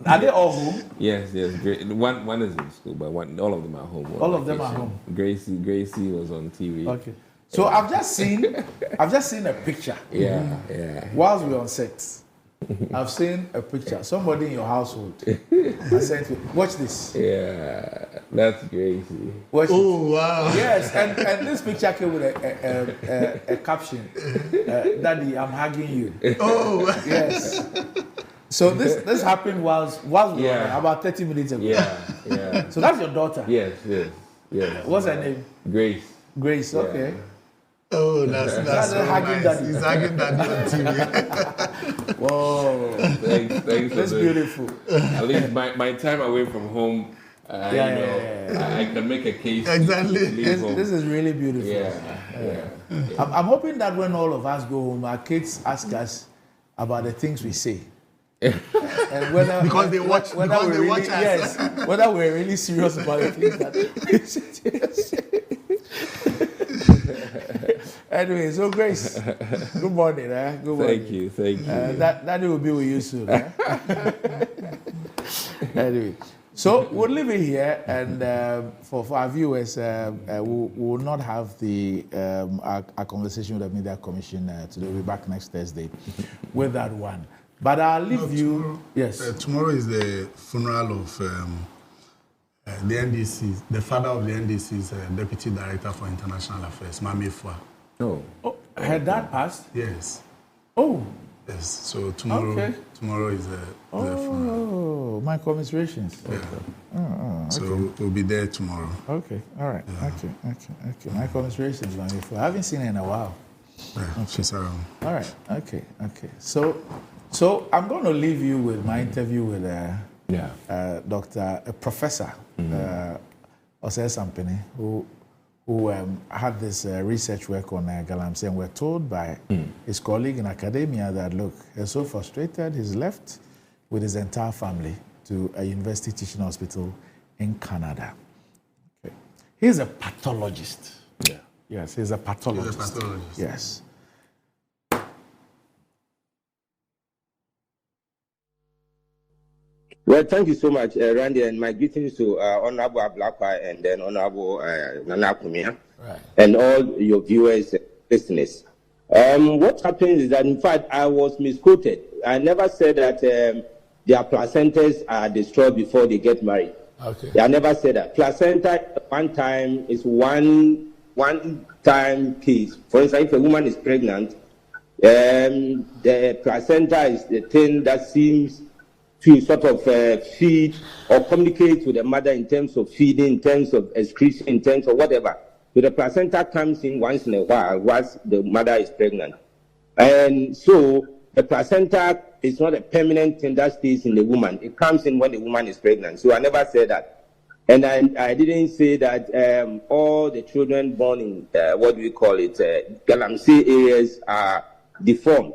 Are they all home? Yes. Great. One is in school, but all of them are home. All of them are home. Gracie was on TV. Okay. So I've just seen a picture. Yeah. Whilst we're on set, I've seen a picture. Somebody in your household. I sent you. Watch this. Yeah, that's Gracie. Watch oh wow. Yes, and this picture came with a caption. Daddy, I'm hugging you. Oh yes. So this happened whilst we were about 30 minutes ago. Yeah. So that's your daughter. Yes. What's her name? Grace. Grace. Okay. Yeah. Oh, that's so hugging nice. daddy. He's hugging daddy on TV. Whoa. Thanks. That's beautiful. At least my time away from home, I can make a case. Exactly. This is really beautiful. Yeah. I'm hoping that when all of us go home, our kids ask us about the things we say. And whether because they watch us. Yes, whether we're really serious about the things that we say. Anyway, so Grace, good morning. Good morning. Thank you. That will be with you soon. Anyway, so we'll leave it here, and for our viewers, we will not have our conversation with the Media Commission today. We'll be back next Thursday with that one. But I'll leave you. Tomorrow, yes. Tomorrow is the funeral of the NDC, the father of the NDC's Deputy Director for International Affairs, Mame Fua. Oh, had that passed? Yes. Oh. Yes. So tomorrow is the funeral. Oh, my commiserations. Yeah. Okay. So we'll be there tomorrow. Okay. All right. Yeah. Okay. My commiserations, Mame Fua. I haven't seen her in a while. Yeah, she's around. All right. Okay. So I'm going to leave you with my interview with Professor Osei Sampini, who had this research work on galamsey, and we're told by his colleague in academia that, look, he's so frustrated, he's left with his entire family to a university teaching hospital in Canada. Okay. He's a pathologist. Yeah. Yes, he's a pathologist. He's a pathologist. Yes. Well, thank you so much, Randy, and my greetings to Honorable Ablakwa and then Honorable Nana Kumia, and all your viewers and listeners. What happened is that, in fact, I was misquoted. I never said that their placentas are destroyed before they get married. Okay. I never said that. Placenta, one time, is one time case. For instance, if a woman is pregnant, the placenta is the thing that seems to sort of feed or communicate with the mother in terms of feeding, in terms of excretion, in terms of whatever. So the placenta comes in once in a while once the mother is pregnant. And so the placenta is not a permanent thing that stays in the woman. It comes in when the woman is pregnant. So I never said that. And I didn't say that all the children born in, galamsey areas are deformed.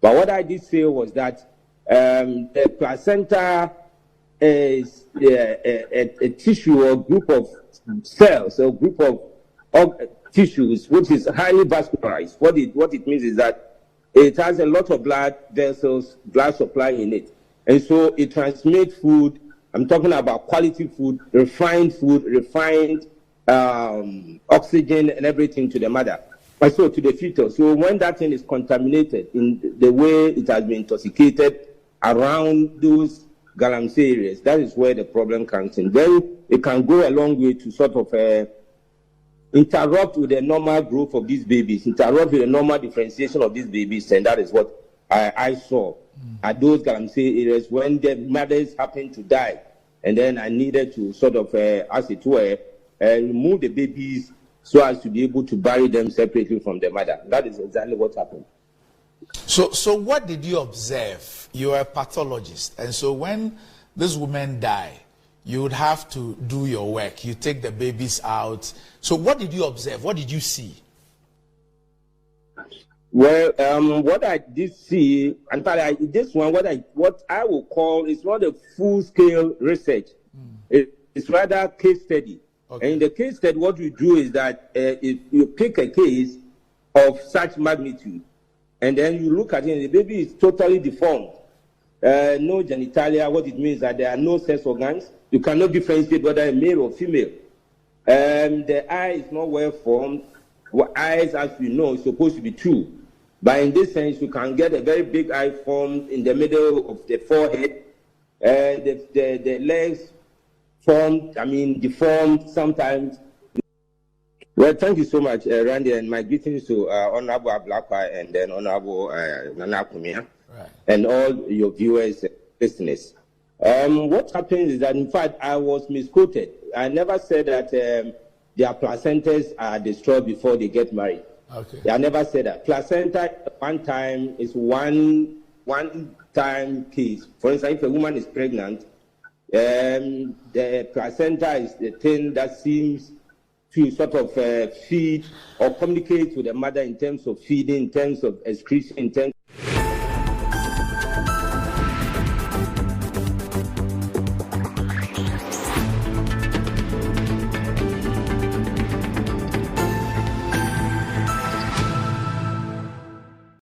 But what I did say was that the placenta is a tissue or group of cells or group of tissues which is highly vascularized. What it means is that it has a lot of blood vessels, blood supply in it. And so it transmits food. I'm talking about quality food, refined oxygen and everything to the mother. And so to the fetus. So when that thing is contaminated in the way it has been intoxicated around those galamsey areas, that is where the problem comes in. Then it can go a long way to sort of interrupt with the normal growth of these babies, interrupt with the normal differentiation of these babies, and that is what I saw. at those Galamsey areas when the mothers happened to die. And then I needed to sort of, as it were, remove the babies so as to be able to bury them separately from the mother. That is exactly what happened. So what did you observe? You are a pathologist, and so when this woman die, you would have to do your work. You take the babies out. So what did you observe? What did you see? Well, what I did see, in fact, this one, what I will call, is not a full-scale research. It's rather case study. Okay. And in the case study, what we do is that if you pick a case of such magnitude, and then you look at it, and the baby is totally deformed. No genitalia. What it means is that there are no sex organs. You cannot differentiate whether a male or female. The eye is not well formed. Eyes, as we know, is supposed to be two. But in this sense, you can get a very big eye formed in the middle of the forehead. The legs formed, deformed sometimes. Well, thank you so much, Randy, and my greetings to Honorable Ablakwa and then Honorable Nana Kumia, and all your viewers and listeners. What happened is that, in fact, I was misquoted. I never said that their placentas are destroyed before they get married. Okay. I never said that. Placenta, one time, is one-time case. For instance, if a woman is pregnant, the placenta is the thing that seems to sort of feed or communicate with the mother in terms of feeding, in terms of excretion, in terms